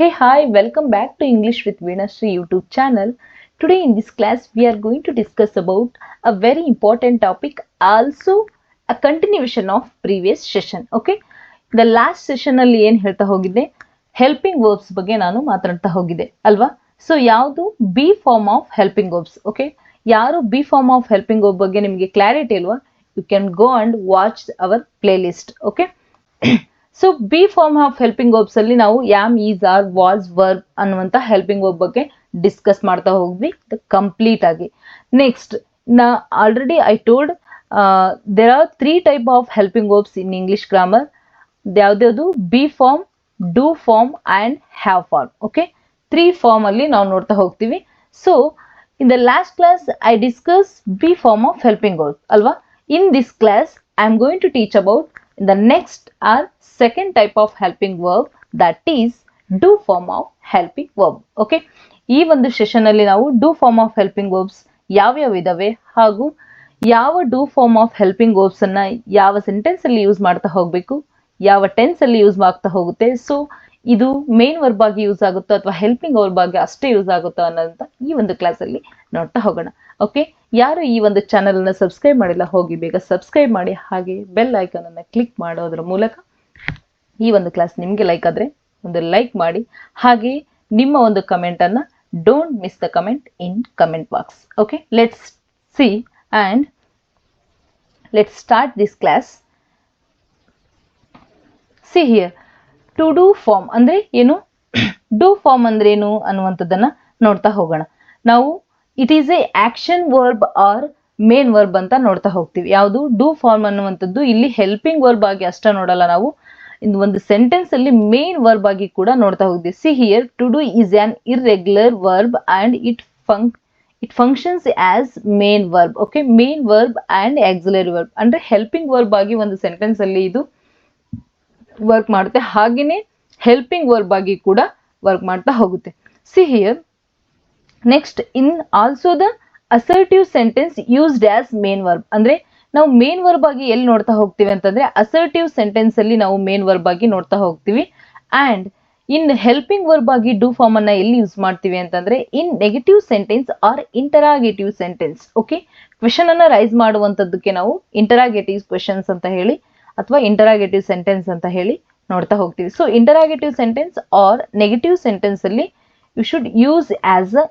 Hey, hi, welcome back to English with Veena YouTube channel. Today in this class, we are going to discuss about a very important topic, also a continuation of previous session. Okay, the last session ಅಲ್ಲಿ ಏನು ಹೇಳ್ತಾ ಹೋಗಿದ್ದೆ, helping verbs ಬಗ್ಗೆ ನಾನು ಮಾತಾಡ್ತಾ ಹೋಗಿದ್ದೆ ಅಲ್ವಾ. So ಯಾವುದು be form of helping verbs. Okay, ಯಾರು be form of helping verb ಬಗ್ಗೆ ನಿಮಗೆ ಕ್ಲಾರಿಟಿ ಇಲ್ವಾ, you can go and watch our playlist. Okay, so be form of helping verbs ಅಲ್ಲಿ ನಾವು am, is, are, was, verb ಅನ್ನುವಂತ helping verb ಬಗ್ಗೆ discuss ಮಾಡ್ತಾ ಹೋಗ್ವಿ ಕಂಪ್ಲೀಟ್ ಆಗಿ. Next already I told there are 3 type of helping verbs in English grammar. ಯಾವ್ದು be form, do form and have form. Okay, 3 form ಅಲ್ಲಿ ನಾವು ನೋಡ್ತಾ ಹೋಗ್ತೀವಿ. So in the last class I discuss be form of helping verb ಅಲ್ವಾ. In this class I am going to teach about the next or second type of helping verb, that is do form of helping verb. Okay, ಈ ಒಂದು session ಅಲ್ಲಿ ನಾವು do form of helping verbs ಯಾವ್ಯಾವ ಇದಾವೆ ಹಾಗೂ ಯಾವ do form of helping verbs ಅನ್ನ ಯಾವ ಸೆಂಟೆನ್ಸ್ ಅಲ್ಲಿ ಯೂಸ್ ಮಾಡ್ತಾ ಹೋಗ್ಬೇಕು, ಯಾವ ಟೆನ್ಸ್ ಅಲ್ಲಿ ಯೂಸ್ ಮಾಡ್ತಾ ಹೋಗುತ್ತೆ, ಸೊ ಇದು ಮೇನ್ ವರ್ಬ್ ಆಗಿ ಯೂಸ್ ಆಗುತ್ತೋ ಅಥವಾ ಹೆಲ್ಪಿಂಗ್ ವರ್ಬ್ ಆಗಿ ಅಷ್ಟೇ ಯೂಸ್ ಆಗುತ್ತೋ ಅನ್ನೋಂತ ಈ ಒಂದು ಕ್ಲಾಸ್ ಅಲ್ಲಿ ನೋಡ್ತಾ ಹೋಗೋಣ. ಓಕೆ, ಯಾರು ಈ ಒಂದು ಚಾನೆಲ್ ಅನ್ನ ಸಬ್ಸ್ಕ್ರೈಬ್ ಮಾಡಿಲ್ಲ, ಹೋಗಿ ಬೇಗ ಸಬ್ಸ್ಕ್ರೈಬ್ ಮಾಡಿ, ಹಾಗೆ ಬೆಲ್ ಐಕಾನ್ ಅನ್ನ ಕ್ಲಿಕ್ ಮಾಡೋದ್ರ ಮೂಲಕ ಈ ಒಂದು ಕ್ಲಾಸ್ ನಿಮ್ಗೆ ಲೈಕ್ ಆದ್ರೆ ಒಂದು ಲೈಕ್ ಮಾಡಿ, ಹಾಗೆ ನಿಮ್ಮ ಒಂದು ಕಮೆಂಟ್ ಅನ್ನ don't miss the comment in comment box. Okay, let's see and let's start this class. See here, to do form ಅಂದ್ರೆ ಏನು, ಡೂ ಫಾರ್ಮ್ ಅಂದ್ರೆ ಏನು ಅನ್ನುವಂಥದ್ದನ್ನ ನೋಡ್ತಾ ಹೋಗೋಣ. ನಾವು it is a action verb or main verb ಅಂತ ನೋಡ್ತಾ ಹೋಗ್ತೀವಿ. ಯಾವುದು ಡೂ ಫಾರ್ಮ್ ಅನ್ನುವಂಥದ್ದು ಇಲ್ಲಿ ಹೆಲ್ಪಿಂಗ್ ವರ್ಬ್ ಆಗಿ ಅಷ್ಟೇ ನೋಡಲ್ಲ, ನಾವು ಒಂದು ಸೆಂಟೆನ್ಸ್ ಅಲ್ಲಿ ಮೇನ್ ವರ್ಬ್ ಆಗಿ ಕೂಡ ನೋಡ್ತಾ ಹೋಗ್ತೀವಿ. See here, to do is an irregular verb and it functions as main verb. Okay, main verb and auxiliary verb ಅಂದ್ರೆ ಹೆಲ್ಪಿಂಗ್ ವರ್ಬ್ ಆಗಿ ಒಂದು ಸೆಂಟೆನ್ಸ್ ಅಲ್ಲಿ ಇದು ವರ್ಕ್ ಮಾಡುತ್ತೆ, ಹಾಗೇನೆ ಹೆಲ್ಪಿಂಗ್ ವರ್ಬ್ ಆಗಿ ಕೂಡ ವರ್ಕ್ ಮಾಡ್ತಾ ಹೋಗುತ್ತೆ. See here, next in also the assertive sentence used as main verb. ಅಂದ್ರೆ ನಾವು ಮೇನ್ ವರ್ಬ್ ಆಗಿ ಎಲ್ಲಿ ನೋಡ್ತಾ ಹೋಗ್ತೀವಿ ಅಂತಂದ್ರೆ ಅಸರ್ಟಿವ್ ಸೆಂಟೆನ್ಸ್ ಅಲ್ಲಿ ನಾವು ಮೇನ್ ವರ್ಬ್ ಆಗಿ ನೋಡ್ತಾ ಹೋಗ್ತೀವಿ. ಅಂಡ್ ಇನ್ ಹೆಲ್ಪಿಂಗ್ ವರ್ಬ್ ಆಗಿ ಡೂ ಫಾರ್ಮ್ ಅನ್ನ ಎಲ್ಲಿ ಯೂಸ್ ಮಾಡ್ತೀವಿ ಅಂತಂದ್ರೆ in negative sentence or interrogative sentence. Okay, question ಅನ್ನ ರೈಸ್ ಮಾಡುವಂತದ್ದಕ್ಕೆ ನಾವು ಇಂಟರಾಗೇಟಿವ್ ಕ್ವೆಶನ್ಸ್ ಅಂತ ಹೇಳಿ ಅಥವಾ ಇಂಟರಾಗೇಟಿವ್ ಸೆಂಟೆನ್ಸ್ ಅಂತ ಹೇಳಿ ನೋಡ್ತಾ ಹೋಗ್ತೀವಿ. So interrogative sentence or negative sentence ಅಲ್ಲಿ you should use as a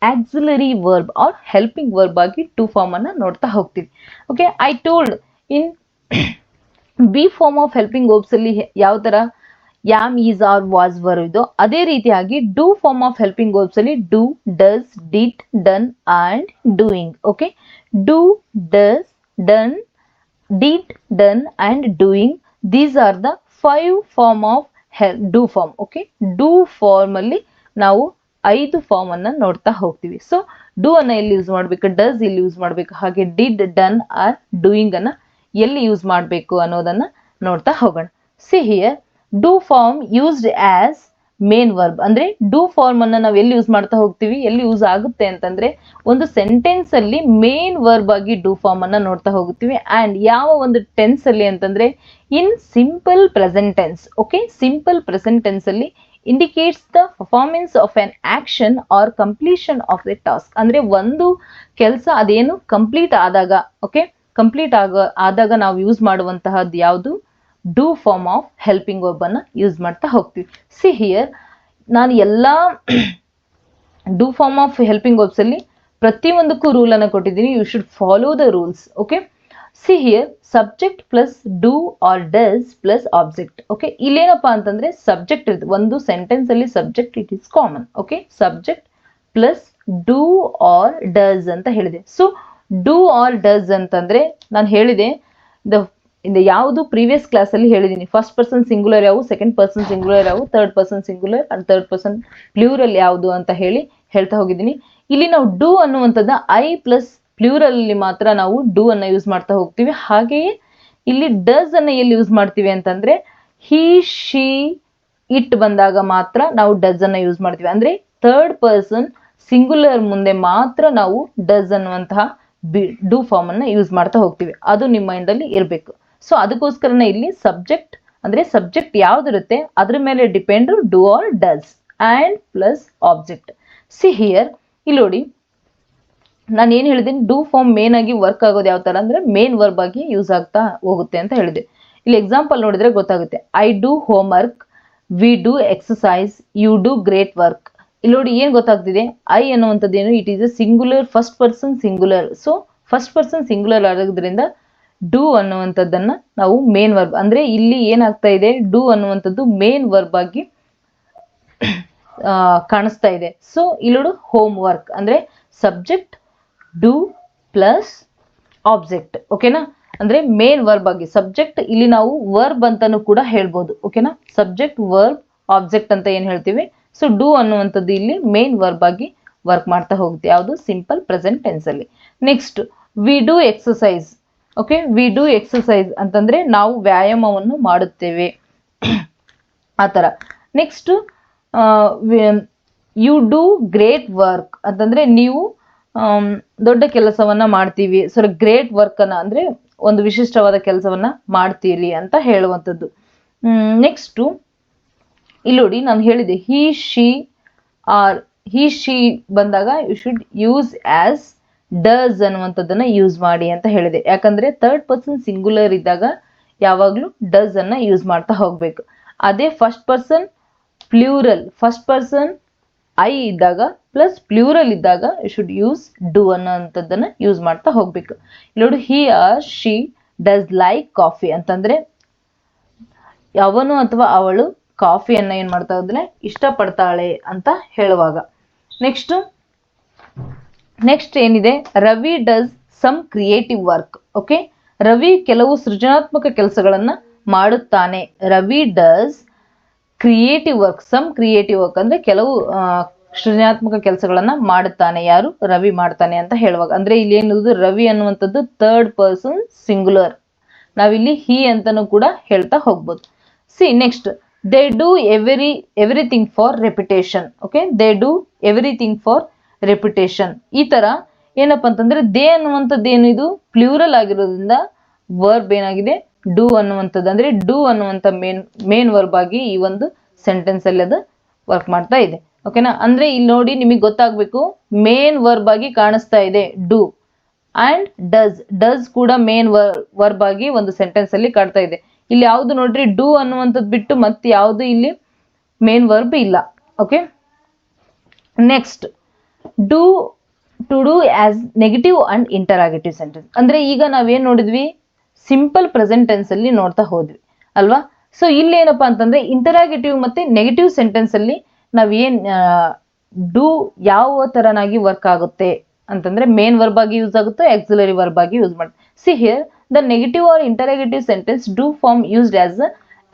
auxiliary verb or helping verb ಆಗಿ ಟು ಫಾರ್ಮ್ ಅನ್ನ ನೋಡ್ತಾ ಹೋಗ್ತೀವಿ. Okay, I told in be form of helping verbs ಅಲ್ಲಿ ಯಾವ ತರ am, is, are, was, were ಇದೋ ಅದೇ ರೀತಿಯಾಗಿ do form of helping verbs ಅಲ್ಲಿ do, does, did, done and doing. Okay, do, does, done, did, done and doing, these are the 5 form of do form. Okay, do form ಅಲ್ಲಿ ನಾವು 5 form ಅನ್ನ ನೋಡ್ತಾ ಹೋಗ್ತೀವಿ. So do ಅನ್ನ ಎಲ್ಲಿ use ಮಾಡ್ಬೇಕು, does ಇಲ್ಲಿ ಯೂಸ್ ಮಾಡ್ಬೇಕು, ಹಾಗೆ ಡಿಡ್, ಡನ್ ಆರ್ ಡೂಯಿಂಗ್ ಅನ್ನ ಎಲ್ಲಿ ಯೂಸ್ ಮಾಡ್ಬೇಕು ಅನ್ನೋದನ್ನ ನೋಡ್ತಾ ಹೋಗೋಣ. See here, do form used as main verb ಅಂದ್ರೆ ಡೂ ಫಾರ್ಮ್ ಅನ್ನ ನಾವು ಎಲ್ಲಿ ಯೂಸ್ ಮಾಡ್ತಾ ಹೋಗ್ತೀವಿ, ಎಲ್ಲಿ ಯೂಸ್ ಆಗುತ್ತೆ ಅಂತಂದ್ರೆ ಒಂದು ಸೆಂಟೆನ್ಸ್ ಅಲ್ಲಿ ಮೇನ್ ವರ್ಬ್ ಆಗಿ ಡೂ ಫಾರ್ಮ್ ಅನ್ನ ನೋಡ್ತಾ ಹೋಗ್ತೀವಿ. ಅಂಡ್ ಯಾವ ಒಂದು ಟೆನ್ಸ್ ಅಲ್ಲಿ ಅಂತಂದ್ರೆ in simple present tense. Okay, simple present tense ಅಲ್ಲಿ indicates the performance of an action or completion of the task. ಅಂದ್ರೆ ಒಂದು ಕೆಲಸ ಅದೇನು ಕಂಪ್ಲೀಟ್ ಆದಾಗ, ಓಕೆ, ಕಂಪ್ಲೀಟ್ ಆದಾಗ ನಾವು ಯೂಸ್ ಮಾಡುವಂತಹದ್ದು ಯಾವುದು, do form of helping verb ಅನ್ನ ಯೂಸ್ ಮಾಡ್ತಾ ಹೋಗ್ತೀವಿ. ಸಿ ಹಿಯರ್, ನಾನು ಎಲ್ಲಾ do form of helping verbs ಅಲ್ಲಿ ಪ್ರತಿಯೊಂದಕ್ಕೂ ರೂಲ್ ಅನ್ನ ಕೊಟ್ಟಿದ್ದೀನಿ, you should follow the rules. Okay, see here, subject plus do or does plus object. Okay, ಇಲ್ಲೇನಪ್ಪಾ ಅಂತಂದ್ರೆ ಸಬ್ಜೆಕ್ಟ್ ಇರುತ್ತೆ ಒಂದು ಸೆಂಟೆನ್ಸ್ ಅಲ್ಲಿ, subject it is common. Okay, subject plus do or does ಅಂತ ಹೇಳಿದೆ. ಸೊ ಡೂ ಆರ್ ಡಸ್ ಅಂತಂದ್ರೆ ನಾನು ಹೇಳಿದೆ ಯಾವುದು ಪ್ರೀವಿಯಸ್ ಕ್ಲಾಸ್ ಅಲ್ಲಿ ಹೇಳಿದೀನಿ, ಫಸ್ಟ್ ಪರ್ಸನ್ ಸಿಂಗುಲರ್ ಯಾವುದು, ಸೆಕೆಂಡ್ ಪರ್ಸನ್ ಸಿಂಗುಲರ್ ಯಾವುದು, third person singular and third person plural ಯಾವುದು ಅಂತ ಹೇಳ್ತಾ ಹೋಗಿದ್ದೀನಿ. ಇಲ್ಲಿ ನಾವು ಡೂ ಅನ್ನುವಂಥದ್ದು ಐ ಪ್ಲಸ್ ಪ್ಲೂರಲ್ ಅಲ್ಲಿ ಮಾತ್ರ ನಾವು ಡೂ ಅನ್ನ ಯೂಸ್ ಮಾಡ್ತಾ ಹೋಗ್ತೀವಿ. ಹಾಗೆಯೇ ಇಲ್ಲಿ ಡಸ್ ಅನ್ನ ಎಲ್ಲಿ ಯೂಸ್ ಮಾಡ್ತೀವಿ ಅಂತಂದ್ರೆ ಹಿ, ಶಿ, ಇಟ್ ಬಂದಾಗ ಮಾತ್ರ ನಾವು ಡಸ್ ಅನ್ನ ಯೂಸ್ ಮಾಡ್ತೀವಿ. ಅಂದ್ರೆ ಥರ್ಡ್ ಪರ್ಸನ್ ಸಿಂಗುಲರ್ ಮುಂದೆ ಮಾತ್ರ ನಾವು ಡಸ್ ಅನ್ನುವಂತಹ ಡೂ ಫಾರ್ಮ್ ಅನ್ನ ಯೂಸ್ ಮಾಡ್ತಾ ಹೋಗ್ತೀವಿ. ಅದು ನಿಮ್ಮ ಮೈಂಡ್ ಅಲ್ಲಿ ಇರಬೇಕು. ಸೊ ಅದಕ್ಕೋಸ್ಕರನೇ ಇಲ್ಲಿ ಸಬ್ಜೆಕ್ಟ್ ಅಂದ್ರೆ ಸಬ್ಜೆಕ್ಟ್ ಯಾವ್ದಿರುತ್ತೆ ಅದ್ರ ಮೇಲೆ depend do or does and plus object. See here, ಇಲ್ಲಿ ನೋಡಿ ನಾನು ಏನ್ ಹೇಳಿದ್ದೀನಿ, ಡೂ ಫಾರ್ಮ್ ಮೇನ್ ಆಗಿ ವರ್ಕ್ ಆಗೋದು ಯಾವ ತರ ಅಂದ್ರೆ ಮೇನ್ ವರ್ಬ್ ಆಗಿ ಯೂಸ್ ಆಗ್ತಾ ಹೋಗುತ್ತೆ ಅಂತ ಹೇಳಿದೆ. ಇಲ್ಲಿ ಎಕ್ಸಾಂಪಲ್ ನೋಡಿದ್ರೆ ಗೊತ್ತಾಗುತ್ತೆ. I do homework, we do exercise, you do great work. ಇಲ್ಲಿ ನೋಡಿ ಏನ್ ಗೊತ್ತಾಗ್ತಿದೆ, ಐ ಅನ್ನುವಂಥದ್ದೇನು, it is a singular, first person singular. So first person singular ಆಗೋದ್ರಿಂದ ಡೂ ಅನ್ನುವಂಥದ್ದನ್ನ ನಾವು ಮೇನ್ ವರ್ಬ್ ಅಂದ್ರೆ ಇಲ್ಲಿ ಏನಾಗ್ತಾ ಇದೆ, ಡೂ ಅನ್ನುವಂಥದ್ದು ಮೇನ್ ವರ್ಬ್ ಆಗಿ ಕಾಣಿಸ್ತಾ ಇದೆ. ಸೊ ಇಲ್ಲಿ ಹೋಮ್ ವರ್ಕ್ ಅಂದ್ರೆ ಸಬ್ಜೆಕ್ಟ್ ಡೂ ಪ್ಲಸ್ ಆಬ್ಜೆಕ್ಟ್. ಓಕೆನಾ, ಅಂದ್ರೆ ಮೇನ್ ವರ್ಬ್ ಆಗಿ ಸಬ್ಜೆಕ್ಟ್ ಇಲ್ಲಿ ನಾವು ವರ್ಬ್ ಅಂತಾನು ಕೂಡ ಹೇಳ್ಬೋದು. ಓಕೆನಾ, ಸಬ್ಜೆಕ್ಟ್ ವರ್ಬ್ ಆಬ್ಜೆಕ್ಟ್ ಅಂತ ಏನ್ ಹೇಳ್ತೀವಿ. ಸೊ ಡೂ ಅನ್ನುವಂಥದ್ದು ಇಲ್ಲಿ ಮೇನ್ ವರ್ಬ್ ಆಗಿ ವರ್ಕ್ ಮಾಡ್ತಾ ಹೋಗುತ್ತೆ, ಯಾವುದು ಸಿಂಪಲ್ ಪ್ರೆಸೆಂಟ್ ಟೆನ್ಸ್ ಅಲ್ಲಿ. Next we do exercise. Okay, we do exercise ಅಂತಂದ್ರೆ ನಾವು ವ್ಯಾಯಾಮವನ್ನು ಮಾಡುತ್ತೇವೆ ಆ ತರ. Next you do great work ಅಂತಂದ್ರೆ ನೀವು ದೊಡ್ಡ ಕೆಲಸವನ್ನ ಮಾಡ್ತೀವಿ. ಸೊ ಗ್ರೇಟ್ ವರ್ಕ್ ಅನ್ನ ಅಂದ್ರೆ ಒಂದು ವಿಶಿಷ್ಟವಾದ ಕೆಲಸವನ್ನ ಮಾಡ್ತೀರಿ ಅಂತ ಹೇಳುವಂಥದ್ದು. ನೆಕ್ಸ್ಟ್ ಇಲ್ಲಿ ನೋಡಿ ನಾನು ಹೇಳಿದೆ he she are, he she ಬಂದಾಗ you should use as does ಅನ್ನುವಂಥದ್ದನ್ನ ಯೂಸ್ ಮಾಡಿ ಅಂತ ಹೇಳಿದೆ. ಯಾಕಂದ್ರೆ ಥರ್ಡ್ ಪರ್ಸನ್ ಸಿಂಗುಲರ್ ಇದ್ದಾಗ ಯಾವಾಗ್ಲೂ ಡಸ್ ಅನ್ನ ಯೂಸ್ ಮಾಡ್ತಾ ಹೋಗ್ಬೇಕು. ಅದೇ first person plural, first person I ಇದ್ದಾಗ ಪ್ಲಸ್ ಪ್ಲೂರಲ್ ಇದ್ದಾಗ ಯು ಶುಡ್ ಯೂಸ್ ಡೂ ಅನ್ನೋಂಥದ್ದನ್ನ ಯೂಸ್ ಮಾಡ್ತಾ ಹೋಗ್ಬೇಕು. ನೋಡಿ he or she does like coffee ಅಂತಂದ್ರೆ ಅವನು ಅಥವಾ ಅವಳು ಕಾಫಿಯನ್ನ ಏನ್ ಮಾಡ್ತಾ ಹೋದ್ರೆ ಇಷ್ಟಪಡ್ತಾಳೆ ಅಂತ ಹೇಳುವಾಗ. ನೆಕ್ಸ್ಟ್ ಏನಿದೆ, Ravi does some creative work. Okay, Ravi ಕೆಲವು ಸೃಜನಾತ್ಮಕ ಕೆಲಸಗಳನ್ನ ಮಾಡುತ್ತಾನೆ. Ravi does creative work, some creative work ಅಂದ್ರೆ ಕೆಲವು ಸೃಜನಾತ್ಮಕ ಕೆಲಸಗಳನ್ನ ಮಾಡುತ್ತಾನೆ. ಯಾರು? ರವಿ ಮಾಡ್ತಾನೆ ಅಂತ ಹೇಳುವಾಗ. ಅಂದ್ರೆ ಇಲ್ಲಿ ಏನಿರೋದು ರವಿ ಅನ್ನುವಂಥದ್ದು ಥರ್ಡ್ ಪರ್ಸನ್ ಸಿಂಗುಲರ್, ನಾವಿಲ್ಲಿ ಹಿ ಅಂತಾನು ಕೂಡ ಹೇಳ್ತಾ ಹೋಗ್ಬೋದು. C next, they do everything for reputation. Okay, they do everything for reputation. ಈ ತರ ಏನಪ್ಪಾ ಅಂತಂದ್ರೆ ದೇ ಅನ್ನುವಂಥದ್ದು ಏನು, ಇದು ಪ್ಲೂರಲ್ ಆಗಿರೋದ್ರಿಂದ ವರ್ಬ್ ಏನಾಗಿದೆ ಡೂ ಅನ್ನುವಂಥದ್ದು, ಅಂದ್ರೆ ಡೂ ಅನ್ನುವಂಥ ಮೇನ್ ವರ್ಬ್ ಆಗಿ ಈ ಒಂದು ಸೆಂಟೆನ್ಸ್ ಅಲ್ಲಿ ಅದು ವರ್ಕ್ ಮಾಡ್ತಾ ಇದೆ. ಓಕೆನಾ, ಅಂದ್ರೆ ಇಲ್ಲಿ ನೋಡಿ ನಿಮಗೆ ಗೊತ್ತಾಗ್ಬೇಕು, ಮೇನ್ ವರ್ಬ್ ಆಗಿ ಕಾಣಿಸ್ತಾ ಇದೆ ಡೂ ಅಂಡ್ ಡಸ್ ಕೂಡ ಮೇನ್ ವರ್ಬ್ ಆಗಿ ಒಂದು ಸೆಂಟೆನ್ಸ್ ಅಲ್ಲಿ ಕಾಡ್ತಾ ಇದೆ. ಇಲ್ಲಿ ಯಾವ್ದು ನೋಡ್ರಿ ಡೂ ಅನ್ನುವಂಥದ್ದು ಬಿಟ್ಟು ಮತ್ತೆ ಯಾವ್ದು ಇಲ್ಲಿ ಮೇನ್ ವರ್ಬ್ ಇಲ್ಲ. Okay, next do, to do as negative and interrogative sentence. ಅಂದ್ರೆ ಈಗ ನಾವೇನ್ ನೋಡಿದ್ವಿ, ಸಿಂಪಲ್ ಪ್ರೆಸೆಂಟ್ ಟೆನ್ಸ್ ಅಲ್ಲಿ ನೋಡ್ತಾ ಹೋದ್ವಿ ಅಲ್ವಾ. ಸೊ ಇಲ್ಲಿ ಏನಪ್ಪಾ ಅಂತಂದ್ರೆ ಇಂಟರಾಗೇಟಿವ್ ಮತ್ತೆ ನೆಗೆಟಿವ್ ಸೆಂಟೆನ್ಸ್ ಅಲ್ಲಿ ನಾವೇನ್ ಡೂ ಯಾವ ತರನಾಗಿ ವರ್ಕ್ ಆಗುತ್ತೆ ಅಂತಂದ್ರೆ ಮೇನ್ ವರ್ಬ್ ಆಗಿ ಯೂಸ್ ಆಗುತ್ತೆ, ಆಕ್ಸಿಲರಿ ವರ್ಬ್ ಆಗಿ ಯೂಸ್ ಮಾಡುತ್ತೆ. See here the negative or interrogative sentence do form used as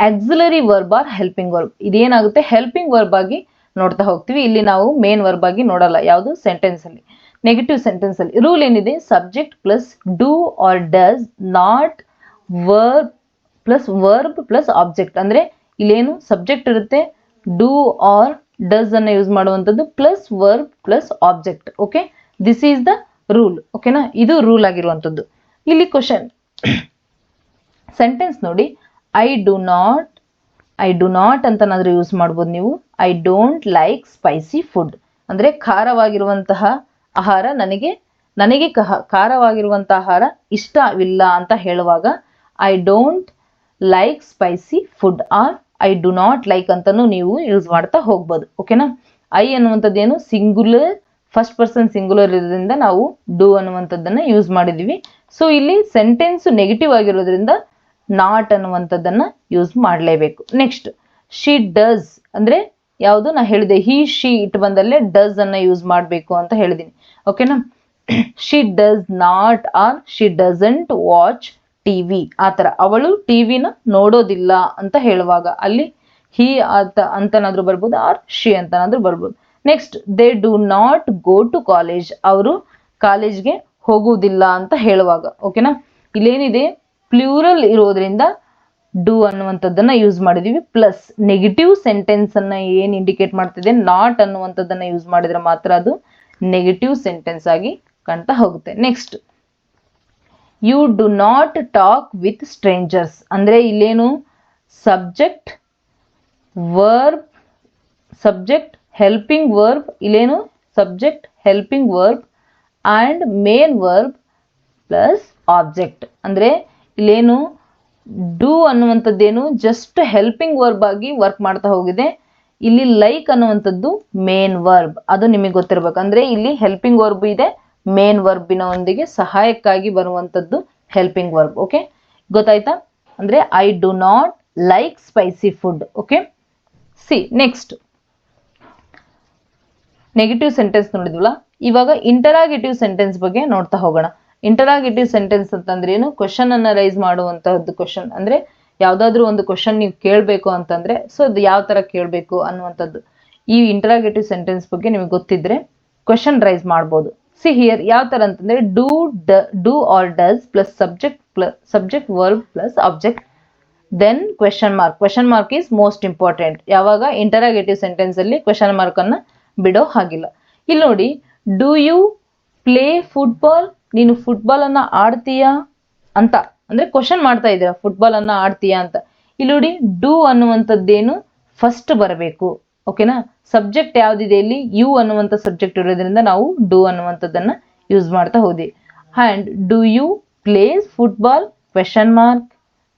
auxiliary verb or helping verb. ಇದೇನಾಗುತ್ತೆ ಹೆಲ್ಪಿಂಗ್ ವರ್ಬ್ ಆಗಿ ನೋಡ್ತಾ ಹೋಗ್ತೀವಿ. ಇಲ್ಲಿ ನಾವು ಮೇನ್ ವರ್ಬ್ ಆಗಿ ನೋಡಲ್ಲ ಯಾವುದು ಸೆಂಟೆನ್ಸ್ ಅಲ್ಲಿ. ನೆಗೆಟಿವ್ ಸೆಂಟೆನ್ಸ್ ಅಲ್ಲಿ ರೂಲ್ ಏನಿದೆ, subject plus do or does, not verb plus object. ಅಂದ್ರೆ ಇಲ್ಲೇನು ಸಬ್ಜೆಕ್ಟ್ ಇರುತ್ತೆ, ಡೂ ಆರ್ ಡಸ್ ಅನ್ನ ಯೂಸ್ ಮಾಡುವಂಥದ್ದು plus verb plus object. Okay, this is the rule. ಓಕೆನಾ, ಇದು ರೂಲ್ ಆಗಿರುವಂಥದ್ದು. ಇಲ್ಲಿ ಕ್ವಶನ್ ಸೆಂಟೆನ್ಸ್ ನೋಡಿ, ಐ ಡು ನಾಟ್ ಅಂತನಾದ್ರೂ ಯೂಸ್ ಮಾಡ್ಬೋದು ನೀವು. I don't like spicy food ಅಂದ್ರೆ ಖಾರವಾಗಿರುವಂತಹ ಆಹಾರ ನನಗೆ ಖಾರವಾಗಿರುವಂತಹ ಆಹಾರ ಇಷ್ಟವಿಲ್ಲ ಅಂತ ಹೇಳುವಾಗ I don't like spicy food or I do not like ಅಂತಾನು ನೀವು ಯೂಸ್ ಮಾಡ್ತಾ ಹೋಗ್ಬೋದು. ಓಕೆನಾ, ಐ ಅನ್ನುವಂಥದ್ದೇನು ಸಿಂಗುಲರ್, ಫಸ್ಟ್ ಪರ್ಸನ್ ಸಿಂಗುಲರ್ ಇರೋದ್ರಿಂದ ನಾವು ಡೂ ಅನ್ನುವಂಥದ್ದನ್ನ ಯೂಸ್ ಮಾಡಿದೀವಿ. ಸೊ ಇಲ್ಲಿ ಸೆಂಟೆನ್ಸ್ ನೆಗೆಟಿವ್ ಆಗಿರೋದ್ರಿಂದ ನಾಟ್ ಅನ್ನುವಂಥದ್ದನ್ನ ಯೂಸ್ ಮಾಡಲೇಬೇಕು. ನೆಕ್ಸ್ಟ್ ಶಿ ಡಸ್ ಅಂದ್ರೆ ಯಾವುದು, ನಾ ಹೇಳಿದೆ ಹಿ ಶಿ ಇಟ್ ಬಂದಲ್ಲೇ ಡಸ್ ಅನ್ನ ಯೂಸ್ ಮಾಡಬೇಕು ಅಂತ ಹೇಳಿದೀನಿ. ಓಕೆನಾ, she does not or she doesn't watch TV, ಆತರ ಅವಳು ಟಿವಿನ ನೋಡೋದಿಲ್ಲ ಅಂತ ಹೇಳುವಾಗ ಅಲ್ಲಿ ಹಿ ಅಂತನಾದ್ರೂ ಬರ್ಬೋದು ಆರ್ ಶಿ ಅಂತನಾದ್ರೂ ಬರ್ಬೋದು. Next they do not go to college, ಅವರು ಕಾಲೇಜ್ಗೆ ಹೋಗುವುದಿಲ್ಲ ಅಂತ ಹೇಳುವಾಗ. ಓಕೆನಾ, ಇಲ್ಲೇನಿದೆ ಪ್ಲೂರಲ್ ಇರೋದ್ರಿಂದ ಡೂ ಅನ್ನುವಂಥದ್ದನ್ನ ಯೂಸ್ ಮಾಡಿದೀವಿ. ಪ್ಲಸ್ ನೆಗೆಟಿವ್ ಸೆಂಟೆನ್ಸ್ ಅನ್ನ ಏನ್ ಇಂಡಿಕೇಟ್ ಮಾಡ್ತಿದೆ, ನಾಟ್ ಅನ್ನುವಂಥದ್ದನ್ನ ಯೂಸ್ ಮಾಡಿದ್ರೆ ಮಾತ್ರ ಅದು ನೆಗೆಟಿವ್ ಸೆಂಟೆನ್ಸ್ ಆಗಿ ಕಾಣ್ತಾ ಹೋಗುತ್ತೆ. Next you do not talk with strangers ಅಂದ್ರೆ ಇಲ್ಲೇನು subject verb, subject helping verb, ಇಲ್ಲೇನು subject helping verb and main verb plus object. ಅಂದರೆ ಇಲ್ಲೇನು ಡೂ ಅನ್ನುವಂಥದ್ದೇನು ಜಸ್ಟ್ ಹೆಲ್ಪಿಂಗ್ ವರ್ಬ್ ಆಗಿ ವರ್ಕ್ ಮಾಡ್ತಾ ಹೋಗಿದೆ. ಇಲ್ಲಿ ಲೈಕ್ ಅನ್ನುವಂಥದ್ದು ಮೇನ್ ವರ್ಬ್, ಅದು ನಿಮಗೆ ಗೊತ್ತಿರಬೇಕು. ಅಂದರೆ ಇಲ್ಲಿ ಹೆಲ್ಪಿಂಗ್ ವರ್ಬ್ ಇದೆ, ಮೇನ್ ವರ್ಬಿನ ಒಂದಿಗೆ ಸಹಾಯಕ್ಕಾಗಿ ಬರುವಂಥದ್ದು ಹೆಲ್ಪಿಂಗ್ ವರ್ಬ್. ಓಕೆ, ಗೊತ್ತಾಯ್ತಾ? ಅಂದರೆ I do not like spicy food. Okay, see next negative sentence ನೋಡಿದ್ವಲ್ಲ, ಇವಾಗ ಇಂಟರಾಗೇಟಿವ್ ಸೆಂಟೆನ್ಸ್ ಬಗ್ಗೆ ನೋಡ್ತಾ ಹೋಗೋಣ. ಇಂಟರಾಗೇಟಿವ್ ಸೆಂಟೆನ್ಸ್ ಅಂತಂದ್ರೆ ಏನು? ಕ್ವಶನ್ ಅನ್ನ ರೈಸ್ ಮಾಡುವಂತಹದ್ದು. ಕ್ವಶನ್ ಅಂದ್ರೆ ಯಾವ್ದಾದ್ರು ಒಂದು ಕ್ವಶನ್ ನೀವು ಕೇಳಬೇಕು ಅಂತಂದ್ರೆ ಸೊ ಅದು ಯಾವ ತರ ಕೇಳಬೇಕು ಅನ್ನುವಂಥದ್ದು. ಈ ಇಂಟರಾಗೇಟಿವ್ ಸೆಂಟೆನ್ಸ್ ಬಗ್ಗೆ ನಿಮಗೆ ಗೊತ್ತಿದ್ರೆ ಕ್ವಶನ್ ರೈಸ್ ಮಾಡ್ಬೋದು. ಸಿ ಹಿಯರ್ ಯಾವ ತರ ಅಂತಂದ್ರೆ do or does plus subject verb plus object then question mark. Question mark is most important. ಯಾವಾಗ ಇಂಟರಾಗೇಟಿವ್ ಸೆಂಟೆನ್ಸ್ ಅಲ್ಲಿ ಕ್ವೆಶನ್ ಮಾರ್ಕ್ ಅನ್ನ ಬಿಡೋ ಹಾಗಿಲ್ಲ. ಇಲ್ಲಿ ನೋಡಿ, ಡೂ ಯು ಪ್ಲೇ ಫುಟ್ಬಾಲ್? ನೀನು ಫುಟ್ಬಾಲ್ ಅನ್ನ ಆಡ್ತೀಯಾ ಅಂತ, ಅಂದ್ರೆ ಕ್ವಶನ್ ಮಾಡ್ತಾ ಇದ್ದೀರಾ, ಫುಟ್ಬಾಲ್ ಅನ್ನ ಆಡ್ತೀಯಾ ಅಂತ. ಇಲ್ಲಿ ನೋಡಿ, ಡೂ ಅನ್ನುವಂಥದ್ದೇನು ಫಸ್ಟ್ ಬರಬೇಕು. ಓಕೆನಾ? ಸಬ್ಜೆಕ್ಟ್ ಯಾವ್ದಿದೆ ಇಲ್ಲಿ? ಯು ಅನ್ನುವಂಥ ಸಬ್ಜೆಕ್ಟ್ ಇರೋದ್ರಿಂದ ನಾವು ಡೂ ಅನ್ನುವಂಥದ್ದನ್ನ ಯೂಸ್ ಮಾಡ್ತಾ ಹೋದ್ವಿ. And do you play football question mark.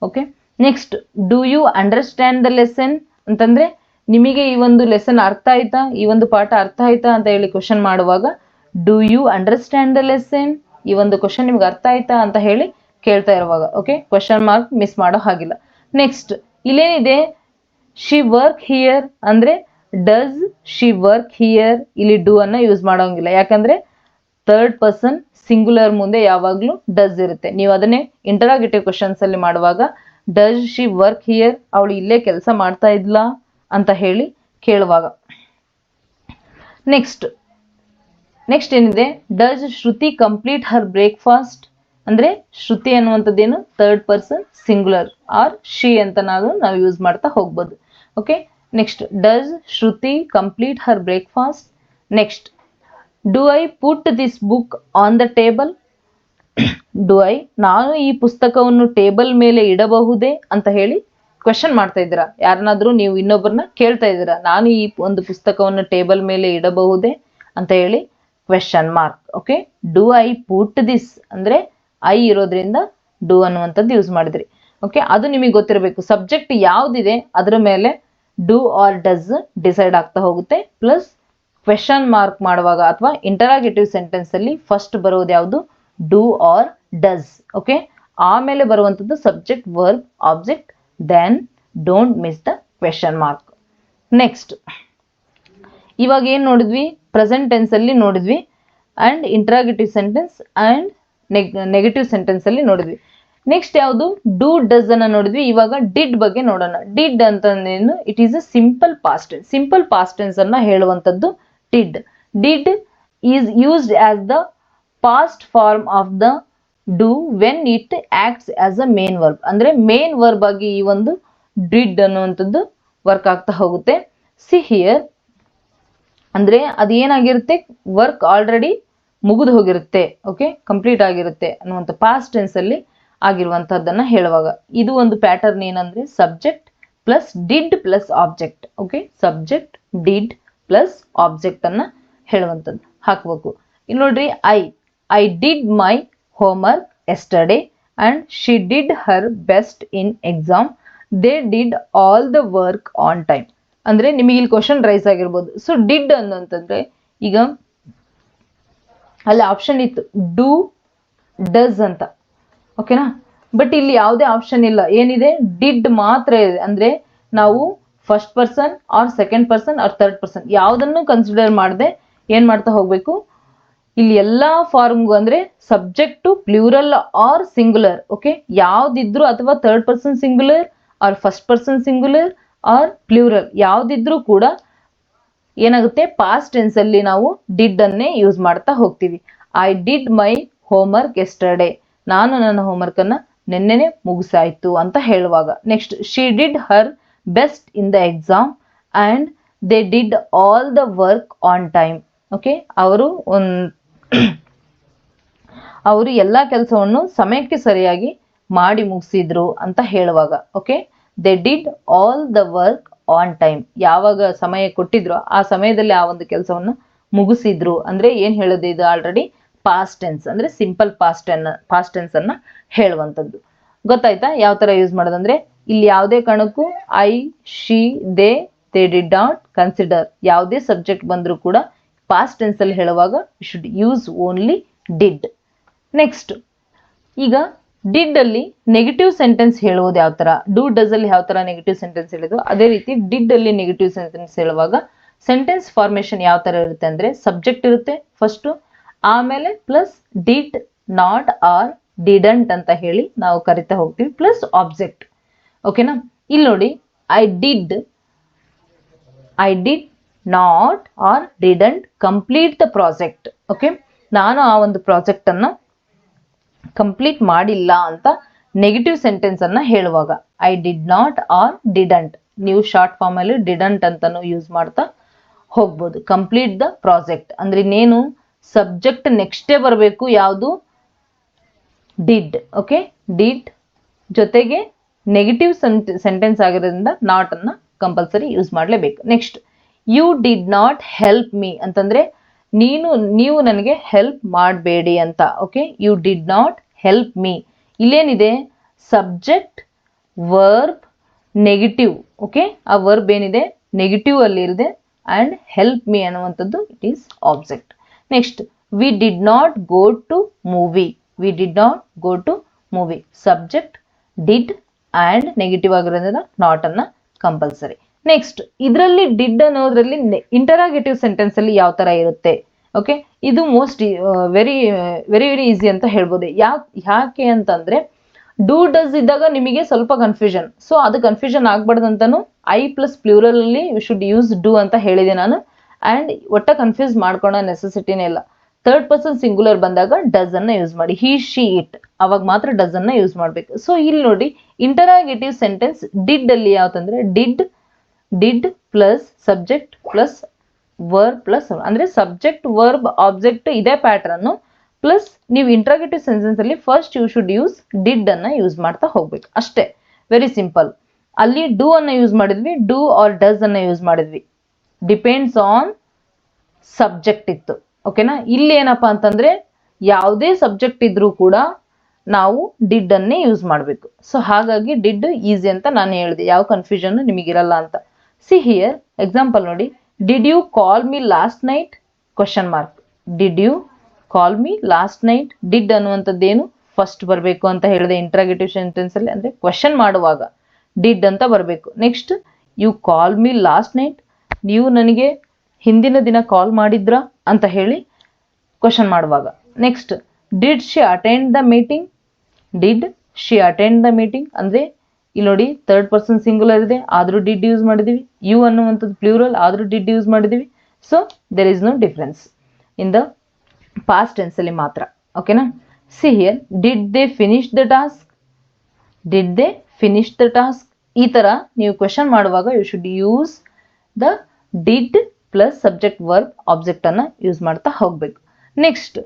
Okay, next do you understand the lesson ಅಂತಂದ್ರೆ ನಿಮಗೆ ಈ ಒಂದು ಲೆಸನ್ ಅರ್ಥ ಆಯ್ತಾ, ಈ ಒಂದು ಪಾಠ ಅರ್ಥ ಆಯ್ತಾ ಅಂತ ಹೇಳಿ ಕ್ವಶನ್ ಮಾಡುವಾಗ do you understand the lesson, ಈ ಒಂದು ಕ್ವಶನ್ ನಿಮ್ಗೆ ಅರ್ಥ ಆಯ್ತಾ ಅಂತ ಹೇಳಿ ಕೇಳ್ತಾ ಇರುವಾಗ. ಓಕೆ, ಕ್ವಶನ್ ಮಾರ್ಕ್ ಮಿಸ್ ಮಾಡೋ ಹಾಗಿಲ್ಲ. ನೆಕ್ಸ್ಟ್ ಇಲ್ಲೇನಿದೆ? ಶಿ ವರ್ಕ್ ಹಿಯರ್ ಅಂದ್ರೆ ಡಸ್ ಶಿ ವರ್ಕ್ ಹಿಯರ್, ಇಲ್ಲಿ ಡೂ ಅನ್ನ ಯೂಸ್ ಮಾಡೋಂಗಿಲ್ಲ. ಯಾಕಂದ್ರೆ ಥರ್ಡ್ ಪರ್ಸನ್ ಸಿಂಗುಲರ್ ಮುಂದೆ ಯಾವಾಗ್ಲೂ ಡಸ್ ಇರುತ್ತೆ. ನೀವು ಅದನ್ನೇ ಇಂಟರಾಗೇಟಿವ್ ಕ್ವಶನ್ಸ್ ಅಲ್ಲಿ ಮಾಡುವಾಗ ಡಸ್ ಶಿ ವರ್ಕ್ ಹಿಯರ್, ಅವಳು ಇಲ್ಲೇ ಕೆಲಸ ಮಾಡ್ತಾ ಇದ್ಲಾ ಅಂತ ಹೇಳಿ ಕೇಳುವಾಗ. ನೆಕ್ಸ್ಟ್ ಏನಿದೆ? Does Shruti complete her breakfast ಅಂದ್ರೆ ಶ್ರುತಿ ಅನ್ನುವಂಥದ್ದೇನು third person singular or she ಅಂತ ನಾವು ಯೂಸ್ ಮಾಡ್ತಾ ಹೋಗ್ಬೋದು. Okay, next does Shruti complete her breakfast. Next do I put this book on the table? Do I, ನಾನು ಈ ಪುಸ್ತಕವನ್ನು ಟೇಬಲ್ ಮೇಲೆ ಇಡಬಹುದೇ ಅಂತ ಹೇಳಿ ಕ್ವೆಶನ್ ಮಾಡ್ತಾ ಇದ್ದೀರಾ. ಯಾರನ್ನಾದ್ರೂ ನೀವು ಇನ್ನೊಬ್ಬರನ್ನ ಕೇಳ್ತಾ ಇದ್ದೀರಾ, ನಾನು ಈ ಒಂದು ಪುಸ್ತಕವನ್ನು ಟೇಬಲ್ ಮೇಲೆ ಇಡಬಹುದೇ ಅಂತ ಹೇಳಿ question mark. Okay, do I put this ಅಂದ್ರೆ ಐ ಇರೋದ್ರಿಂದ ಡೂ ಅನ್ನುವಂಥದ್ದು ಯೂಸ್ ಮಾಡಿದ್ರಿ. ಓಕೆ, ಅದು ನಿಮಗೆ ಗೊತ್ತಿರಬೇಕು. ಸಬ್ಜೆಕ್ಟ್ ಯಾವ್ದಿದೆ ಅದರ ಮೇಲೆ ಡೂ ಆರ್ ಡಸ್ ಡಿಸೈಡ್ ಆಗ್ತಾ ಹೋಗುತ್ತೆ. ಪ್ಲಸ್ ಕ್ವೆಶನ್ ಮಾರ್ಕ್ ಮಾಡುವಾಗ ಅಥವಾ ಇಂಟರಾಗೇಟಿವ್ ಸೆಂಟೆನ್ಸ್ ಅಲ್ಲಿ ಫಸ್ಟ್ ಬರೋದು ಯಾವುದು? Do or does. ಓಕೆ, ಆಮೇಲೆ ಬರುವಂಥದ್ದು subject verb object, then don't miss the question mark. Next ಇವಾಗ ಏನ್ ನೋಡಿದ್ವಿ? ಪ್ರೆಸೆಂಟ್ ಟೆನ್ಸ್ ಅಲ್ಲಿ ನೋಡಿದ್ವಿ and interrogative sentence and negative sentence ಅಲ್ಲಿ ನೋಡಿದ್ವಿ. ನೆಕ್ಸ್ಟ್ ಯಾವುದು? ಡೂ ಡಸ್ ಅನ್ನ ನೋಡಿದ್ವಿ. ಇವಾಗ ಡಿಡ್ ಬಗ್ಗೆ ನೋಡೋಣ. ಡಿಡ್ ಅಂತಂದೇನು? It is a simple past tense. Simple past tense ಅನ್ನ ಹೇಳುವಂಥದ್ದು did. Did is used as the past form of the do when it acts as a main verb. ಅಂದ್ರೆ main verb ಆಗಿ ಈ ಒಂದು did ಅನ್ನುವಂಥದ್ದು work ಆಗ್ತಾ ಹೋಗುತ್ತೆ. See here ಅಂದ್ರೆ ಅದೇನಾಗಿರುತ್ತೆ? ವರ್ಕ್ ಆಲ್ರೆಡಿ ಮುಗಿದು ಹೋಗಿರುತ್ತೆ. ಓಕೆ, ಕಂಪ್ಲೀಟ್ ಆಗಿರುತ್ತೆ ಅನ್ನುವಂಥ ಪಾಸ್ಟ್ ಟೆನ್ಸ್ ಅಲ್ಲಿ ಆಗಿರುವಂತಹದ್ದನ್ನ ಹೇಳುವಾಗ ಇದು ಒಂದು ಪ್ಯಾಟರ್ನ್ ಏನಂದ್ರೆ subject plus did plus object. Okay, subject did plus object ಅನ್ನ ಹೇಳುವಂಥದ್ದು ಹಾಕ್ಬೇಕು. ಇಲ್ಲಿ ನೋಡ್ರಿ, I did my homework yesterday and she did Har best in exam. They did all the work on time. ಅಂದ್ರೆ ನಿಮಗೆ ಇಲ್ಲಿ ಕ್ವಶನ್ ರೈಸ್ ಆಗಿರ್ಬೋದು. So did ಅನ್ನುವಂತಂದ್ರೆ ಈಗ ಅಲ್ಲಿ ಆಪ್ಷನ್ ಇತ್ತು ಡೂ ಡಸ್ ಅಂತ. ಓಕೆನಾ? ಬಟ್ ಇಲ್ಲಿ ಯಾವುದೇ ಆಪ್ಷನ್ ಇಲ್ಲ. ಏನಿದೆ? ಡಿಡ್ ಮಾತ್ರ ಇದೆ. ಅಂದ್ರೆ ನಾವು first person or second person or third person ಯಾವುದನ್ನು ಕನ್ಸಿಡರ್ ಮಾಡದೆ ಏನ್ ಮಾಡ್ತಾ ಹೋಗ್ಬೇಕು? ಇಲ್ಲಿ ಎಲ್ಲಾ ಫಾರ್ಮ್ಗೂ ಅಂದ್ರೆ subject to plural or singular. Okay, ಯಾವ್ದಿದ್ರು ಅಥವಾ third person singular or first person singular or plural ಯಾವ್ದಿದ್ರು ಕೂಡ ಏನಾಗುತ್ತೆ? ಪಾಸ್ಟ್ ಟೆನ್ಸ್ ಅಲ್ಲಿ ನಾವು ಡಿಡ್ ಅನ್ನೇ ಯೂಸ್ ಮಾಡ್ತಾ ಹೋಗ್ತೀವಿ. I did my homework yesterday, ನಾನು ನನ್ನ ಹೋಮ್ವರ್ಕ್ ಅನ್ನ ನಿನ್ನೆನೆ ಮುಗಿಸಾಯ್ತು ಅಂತ ಹೇಳುವಾಗ. Next she did Har best in the exam and they did all the work on time. Okay, ಅವರು ಎಲ್ಲ ಕೆಲಸವನ್ನು ಸಮಯಕ್ಕೆ ಸರಿಯಾಗಿ ಮಾಡಿ ಮುಗಿಸಿದ್ರು ಅಂತ ಹೇಳುವಾಗ. Okay, they did all the work on time. ಯಾವಾಗ ಸಮಯ ಕೊಟ್ಟಿದ್ರು ಆ ಸಮಯದಲ್ಲಿ ಆ ಒಂದು ಕೆಲಸವನ್ನು ಮುಗಿಸಿದ್ರು. ಅಂದ್ರೆ ಏನ್ ಹೇಳೋದು, ಇದು ಆಲ್ರೆಡಿ ಪಾಸ್ಟ್ ಟೆನ್ಸ್, ಅಂದ್ರೆ ಸಿಂಪಲ್ ಪಾಸ್ಟ್ ಟೆನ್ಸ್ ಅನ್ನ ಹೇಳುವಂಥದ್ದು. ಗೊತ್ತಾಯ್ತಾ ಯಾವ ತರ ಯೂಸ್ ಮಾಡೋದಂದ್ರೆ, ಇಲ್ಲಿ ಯಾವುದೇ ಕಾರಣಕ್ಕೂ I, she, they did not consider ಯಾವುದೇ ಸಬ್ಜೆಕ್ಟ್ ಬಂದರೂ ಕೂಡ ಪಾಸ್ಟ್ ಟೆನ್ಸ್ ಅಲ್ಲಿ ಹೇಳುವಾಗ should use only did. Next, ಈಗ ಡಿಡ್ ಅಲ್ಲಿ ನೆಗೆಟಿವ್ ಸೆಂಟೆನ್ಸ್ ಹೇಳುವುದು ಯಾವ ತರ, ಡೂ ಡಸ್ ಅಲ್ಲಿ ಯಾವ ತರ ನೆಗೆಟಿವ್ ಸೆಂಟೆನ್ಸ್ ಹೇಳಿದ್ರು ಅದೇ ರೀತಿ ಡಿಡ್ ಅಲ್ಲಿ ನೆಗೆಟಿವ್ ಸೆಂಟೆನ್ಸ್ ಹೇಳುವಾಗ ಸೆಂಟೆನ್ಸ್ ಫಾರ್ಮೇಶನ್ ಯಾವ ತರ ಇರುತ್ತೆ ಅಂದ್ರೆ, ಸಬ್ಜೆಕ್ಟ್ ಇರುತ್ತೆ ಫಸ್ಟ್, ಆಮೇಲೆ plus did not or didn't ಅಂತ ಹೇಳಿ ನಾವು ಕರಿತಾ ಹೋಗ್ತೀವಿ, ಪ್ಲಸ್ ಆಬ್ಜೆಕ್ಟ್. ಓಕೆನಾ. ಇಲ್ಲಿ ನೋಡಿ, I did not or didn't complete the project. Okay, ನಾನು ಆ ಒಂದು ಪ್ರಾಜೆಕ್ಟ್ ಅನ್ನ ಕಂಪ್ಲೀಟ್ ಮಾಡಿಲ್ಲ ಅಂತ ನೆಗೆಟಿವ್ ಸೆಂಟೆನ್ಸ್ ಅನ್ನ ಹೇಳುವಾಗ I did not or didn't, ನೀವು ಶಾರ್ಟ್ ಫಾರ್ಮ್ ಅಲ್ಲಿ ಡಿಡಂಟ್ ಅಂತಾನು ಯೂಸ್ ಮಾಡ್ತಾ ಹೋಗ್ಬೋದು. ಕಂಪ್ಲೀಟ್ ದ ಪ್ರಾಜೆಕ್ಟ್ ಅಂದ್ರೆ ಇನ್ನೇನು ಸಬ್ಜೆಕ್ಟ್ ನೆಕ್ಸ್ಟೇ ಬರಬೇಕು, ಯಾವುದು ಡಿಡ್. ಓಕೆ, ಡಿಡ್ ಜೊತೆಗೆ ನೆಗೆಟಿವ್ ಸೆಂಟೆನ್ಸ್ ಆಗಿರೋದ್ರಿಂದ ನಾಟ್ ಅನ್ನ ಕಂಪಲ್ಸರಿ ಯೂಸ್ ಮಾಡಲೇಬೇಕು. Next, you did not help me ಅಂತಂದ್ರೆ ನೀವು ನನಗೆ ಹೆಲ್ಪ್ ಮಾಡಬೇಡಿ ಅಂತ. Okay, you did not help me. ಇಲ್ಲೇನಿದೆ, ಸಬ್ಜೆಕ್ಟ್ ವರ್ಬ್ ನೆಗೆಟಿವ್. ಓಕೆ, ಆ ವರ್ಬ್ ಏನಿದೆ ನೆಗೆಟಿವ್ ಅಲ್ಲಿ ಇದೆ ಅಂಡ್ ಹೆಲ್ಪ್ ಮೀ ಅನ್ನುವಂಥದ್ದು it is object. Next, we did not go to movie. We did not go to movie, subject did and negative ಆಗಿರೋದ್ರಿಂದ not ಅನ್ನ compulsory. Next, ಇದರಲ್ಲಿ did ಅನ್ನೋದ್ರಲ್ಲಿ interrogative sentence ಅಲ್ಲಿ ಯಾವ ತರ ಇರುತ್ತೆ. ಓಕೆ, ಇದು most very very very easy ಅಂತ ಹೇಳ್ಬೋದು. ಯಾಕೆ ಅಂತಂದ್ರೆ, ಡೂ ಡಸ್ ಇದ್ದಾಗ ನಿಮಗೆ ಸ್ವಲ್ಪ ಕನ್ಫ್ಯೂಷನ್, ಸೊ ಅದು ಕನ್ಫ್ಯೂಷನ್ ಆಗ್ಬಾರ್ದಂತಾನು ಐ ಪ್ಲಸ್ ಪ್ಲೂರಲ್ ಅಲ್ಲಿ ಯು ಶುಡ್ ಯೂಸ್ ಡೂ ಅಂತ ಹೇಳಿದೆ ನಾನು. ಅಂಡ್ ಒಟ್ಟ ಕನ್ಫ್ಯೂಸ್ ಮಾಡ್ಕೊಳ್ಳೋ ನೆಸೆಸಿಟಿನೇ ಇಲ್ಲ. ಥರ್ಡ್ ಪರ್ಸನ್ ಸಿಂಗುಲರ್ ಬಂದಾಗ ಡಸ್ ಅನ್ನ ಯೂಸ್ ಮಾಡಿ, ಹಿ, ಶಿ, ಇಟ್ ಅವಾಗ ಮಾತ್ರ ಡಸ್ ಅನ್ನ ಯೂಸ್ ಮಾಡ್ಬೇಕು. ಸೊ ಇಲ್ಲಿ ನೋಡಿ, ಇಂಟರಾಗೇಟಿವ್ ಸೆಂಟೆನ್ಸ್ ಡಿಡ್ ಅಲ್ಲಿ ಯಾವ್ದಂದ್ರೆ did plus subject plus verb plus, ಅಂದ್ರೆ ಸಬ್ಜೆಕ್ಟ್ ವರ್ಬ್ ಆಬ್ಜೆಕ್ಟ್ ಇದೇ ಪ್ಯಾಟರ್ನ್, ಪ್ಲಸ್ ನೀವು ಇಂಟರಾಗೇಟಿವ್ ಸೆಂಟೆನ್ಸ್ ಅಲ್ಲಿ first you should use did ಅನ್ನ ಯೂಸ್ ಮಾಡ್ತಾ ಹೋಗ್ಬೇಕು ಅಷ್ಟೇ. Very simple. ಅಲ್ಲಿ ಡೂ ಅನ್ನ ಯೂಸ್ ಮಾಡಿದ್ವಿ, ಡೂ ಆರ್ ಡಸ್ ಅನ್ನ ಯೂಸ್ ಮಾಡಿದ್ವಿ, ಡಿಪೆಂಡ್ಸ್ ಆನ್ ಸಬ್ಜೆಕ್ಟ್ ಇತ್ತು. ಓಕೆನಾ. ಇಲ್ಲಿ ಏನಪ್ಪಾ ಅಂತಂದ್ರೆ, ಯಾವುದೇ ಸಬ್ಜೆಕ್ಟ್ ಇದ್ರೂ ಕೂಡ ನಾವು ಡಿಡ್ ಅನ್ನೇ ಯೂಸ್ ಮಾಡಬೇಕು. ಸೊ ಹಾಗಾಗಿ ಡಿಡ್ ಈಸಿ ಅಂತ ನಾನು ಹೇಳಿದೆ, ಯಾವ ಕನ್ಫ್ಯೂಷನ್ ನಿಮಗಿರಲ್ಲ ಅಂತ. ಸಿ ಹಿಯರ್ ಎಕ್ಸಾಂಪಲ್ ನೋಡಿ, did you call me last night question mark. Did you call me last night, did ಅನ್ನುವಂಥದ್ದೇನು ಫಸ್ಟ್ ಬರಬೇಕು ಅಂತ ಹೇಳಿದೆ ಇಂಟರಾಗೇಟಿವ್ ಸೆಂಟೆನ್ಸ್ ಅಲ್ಲಿ, ಅಂದ್ರೆ ಕ್ವಶನ್ ಮಾಡುವಾಗ ಡಿಡ್ ಅಂತ ಬರಬೇಕು. Next, you call me last night, ನೀವು ನನಗೆ ಹಿಂದಿನ ದಿನ ಕಾಲ್ ಮಾಡಿದ್ರಾ ಅಂತ ಹೇಳಿ ಕ್ವಶನ್ ಮಾಡುವಾಗ. Next, did she attend the meeting, did she attend the meeting ಅಂದ್ರೆ ಇಲ್ಲಿ ನೋಡಿ ಥರ್ಡ್ ಪರ್ಸನ್ ಸಿಂಗುಲರ್ ಇದೆ ಆದ್ರೂ ಡಿಡ್ ಯೂಸ್ ಮಾಡಿದೀವಿ, ಯು ಅನ್ನುವಂಥದ್ದು ಪ್ಲೂರಲ್ ಆದ್ರೂ ಡಿಡ್ ಯೂಸ್ ಮಾಡಿದೀವಿ. So there is no difference in the past tense ಅಲ್ಲಿ ಮಾತ್ರ. ಓಕೆನಾ. See here, did they finish the task, did they finish the task. ಈ ತರ ನೀವು ಕ್ವೆಶನ್ ಮಾಡುವಾಗ you should use the did plus subject verb object ಅನ್ನ use ಮಾಡ್ತಾ ಹೋಗ್ಬೇಕು. ನೆಕ್ಸ್ಟ್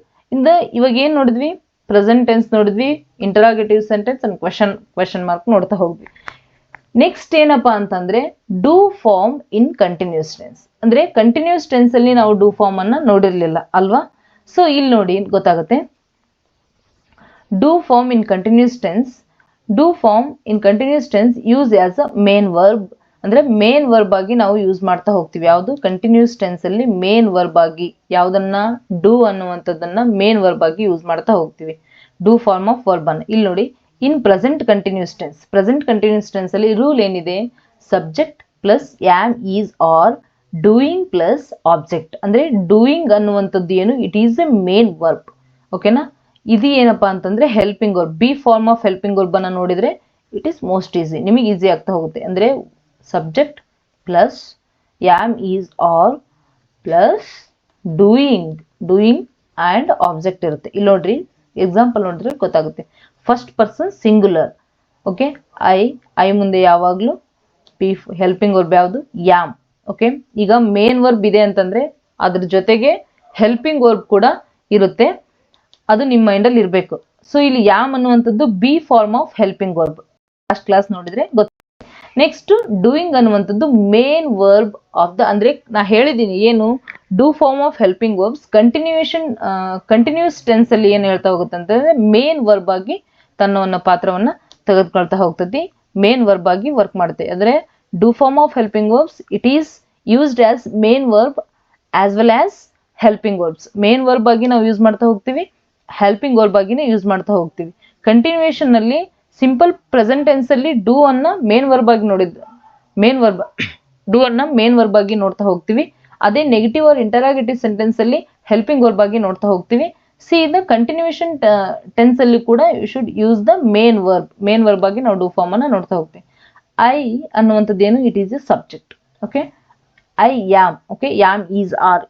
ಇವಾಗ ಏನ್ ನೋಡಿದ್ವಿ, ಪ್ರೆಸೆಂಟ್ ಟೆನ್ಸ್ ನೋಡಿದ್ವಿ, interrogative sentence and question mark ನೋಡ್ತಾ ಹೋಗ್ವಿ. ನೆಕ್ಸ್ಟ್ ಏನಪ್ಪಾ ಅಂತಂದ್ರೆ, do form in continuous tense. ಅಂದ್ರೆ ಕಂಟಿನ್ಯೂಸ್ ಟೆನ್ಸ್ ಅಲ್ಲಿ ನಾವು ಡೂ ಫಾರ್ಮ್ ಅನ್ನ ನೋಡಿರ್ಲಿಲ್ಲ ಅಲ್ವಾ. ಸೊ ಇಲ್ಲಿ ನೋಡಿ ಗೊತ್ತಾಗುತ್ತೆ, do form in continuous tense, do form in continuous tense use as a main verb. ಅಂದ್ರೆ ಮೇನ್ ವರ್ಬ್ ಆಗಿ ನಾವು ಯೂಸ್ ಮಾಡ್ತಾ ಹೋಗ್ತೀವಿ. ಯಾವುದು ಕಂಟಿನ್ಯೂಸ್ ಟೆನ್ಸ್ ಅಲ್ಲಿ ಮೇನ್ ವರ್ಬ್ ಆಗಿ ಯಾವ್ದನ್ನ, ಡೂ ಅನ್ನುವಂಥದ್ದನ್ನ ಮೇನ್ ವರ್ಬ್ ಆಗಿ ಯೂಸ್ ಮಾಡ್ತಾ ಹೋಗ್ತೀವಿ, ಡೂ ಫಾರ್ಮ್ ಆಫ್ ವರ್ಬ್ ಅನ್ನು. ಇಲ್ಲಿ ನೋಡಿ, in present continuous tense, present continuous tense ಅಲ್ಲಿ ರೂಲ್ ಏನಿದೆ, subject plus am, is, are, doing plus object. ಅಂದ್ರೆ ಡೂಯಿಂಗ್ ಅನ್ನುವಂಥದ್ದು ಏನು, it is a main verb. ಓಕೆನಾ. ಇದು ಏನಪ್ಪಾ ಅಂತಂದ್ರೆ helping verb. Be form of helping verb ಅನ್ನ ನೋಡಿದ್ರೆ ಇಟ್ ಈಸ್ ಮೋಸ್ಟ್ ಈಸಿ, ನಿಮಗೆ ಈಸಿ ಆಗ್ತಾ ಹೋಗುತ್ತೆ. ಅಂದ್ರೆ subject plus am, is, are plus doing and object ಇರುತ್ತೆ. ಇಲ್ಲಿ ನೋಡ್ರಿ ಎಕ್ಸಾಂಪಲ್ ನೋಡಿದ್ರೆ ಗೊತ್ತಾಗುತ್ತೆ. First person singular. Okay, I ಮುಂದೆ ಯಾವಾಗ್ಲೂ ಪಿ ಹೆಲ್ಪಿಂಗ್ ವರ್ಬ್ ಯಾವುದು, ಯಾಮ್. ಓಕೆ, ಈಗ ಮೇನ್ ವರ್ಬ್ ಇದೆ ಅಂತಂದ್ರೆ ಅದ್ರ ಜೊತೆಗೆ ಹೆಲ್ಪಿಂಗ್ ವರ್ಬ್ ಕೂಡ ಇರುತ್ತೆ, ಅದು ನಿಮ್ಮ ಮೈಂಡ್ ಅಲ್ಲಿ ಇರಬೇಕು. ಸೊ ಇಲ್ಲಿ ಯಾಮ್ ಅನ್ನುವಂಥದ್ದು be form of helping verb. Last class ನೋಡಿದ್ರೆ ಗೊತ್ತ. ನೆಕ್ಸ್ಟ್ ಡೂಯಿಂಗ್ ಅನ್ನುವಂಥದ್ದು ಮೇನ್ ವರ್ಬ್ ಆಫ್ ದ, ಅಂದ್ರೆ ನಾ ಹೇಳಿದ್ದೀನಿ ಏನು do form of helping verbs continuous tense ಅಲ್ಲಿ ಏನ್ ಹೇಳ್ತಾ ಹೋಗುತ್ತೆ ಅಂತಂದ್ರೆ ಮೇನ್ ವರ್ಬ್ ಆಗಿ ತನ್ನ ಪಾತ್ರವನ್ನ ತೆಗೆದುಕೊಳ್ತಾ ಹೋಗ್ತದೆ, ಮೇನ್ ವರ್ಬ್ ಆಗಿ ವರ್ಕ್ ಮಾಡುತ್ತೆ. ಅಂದ್ರೆ do form of helping verbs it is used as main verb as well as helping verbs. Main verb ಆಗಿ ನಾವು ಯೂಸ್ ಮಾಡ್ತಾ ಹೋಗ್ತೀವಿ, ಹೆಲ್ಪಿಂಗ್ ವರ್ಬ್ ಆಗಿನೇ ಯೂಸ್ ಮಾಡ್ತಾ ಹೋಗ್ತೀವಿ. ಕಂಟಿನ್ಯೂಯೇಷನ್ ಅಲ್ಲಿ ಸಿಂಪಲ್ ಪ್ರೆಸೆಂಟ್ ಟೆನ್ಸ್ ಅಲ್ಲಿ ಡೂ ಅನ್ನ ಮೇನ್ ವರ್ಬ್ ಆಗಿ ಡೂ ಅನ್ನ ಮೇನ್ ವರ್ಬ್ ಆಗಿ ನೋಡ್ತಾ ಹೋಗ್ತೀವಿ. ಅದೇ ನೆಗೆಟಿವ್ ಆರ್ ಇಂಟರಾಗೇಟಿವ್ ಸೆಂಟೆನ್ಸ್ ಅಲ್ಲಿ ಹೆಲ್ಪಿಂಗ್ ವರ್ಬ್ ಆಗಿ ನೋಡ್ತಾ ಹೋಗ್ತೀವಿ. ಸಿ ದ ಕಂಟಿನ್ಯೂಯೇಷನ್ ಟೆನ್ಸ್ ಅಲ್ಲಿ ಕೂಡ you should use the main verb ಆಗಿ ನಾವು ಡೂ ಫಾರ್ಮ್ ಅನ್ನ ನೋಡ್ತಾ ಹೋಗ್ತೀವಿ. ಐ ಅನ್ನುವಂಥದ್ದು ಏನು, it is a subject. Okay, I am, okay, am is or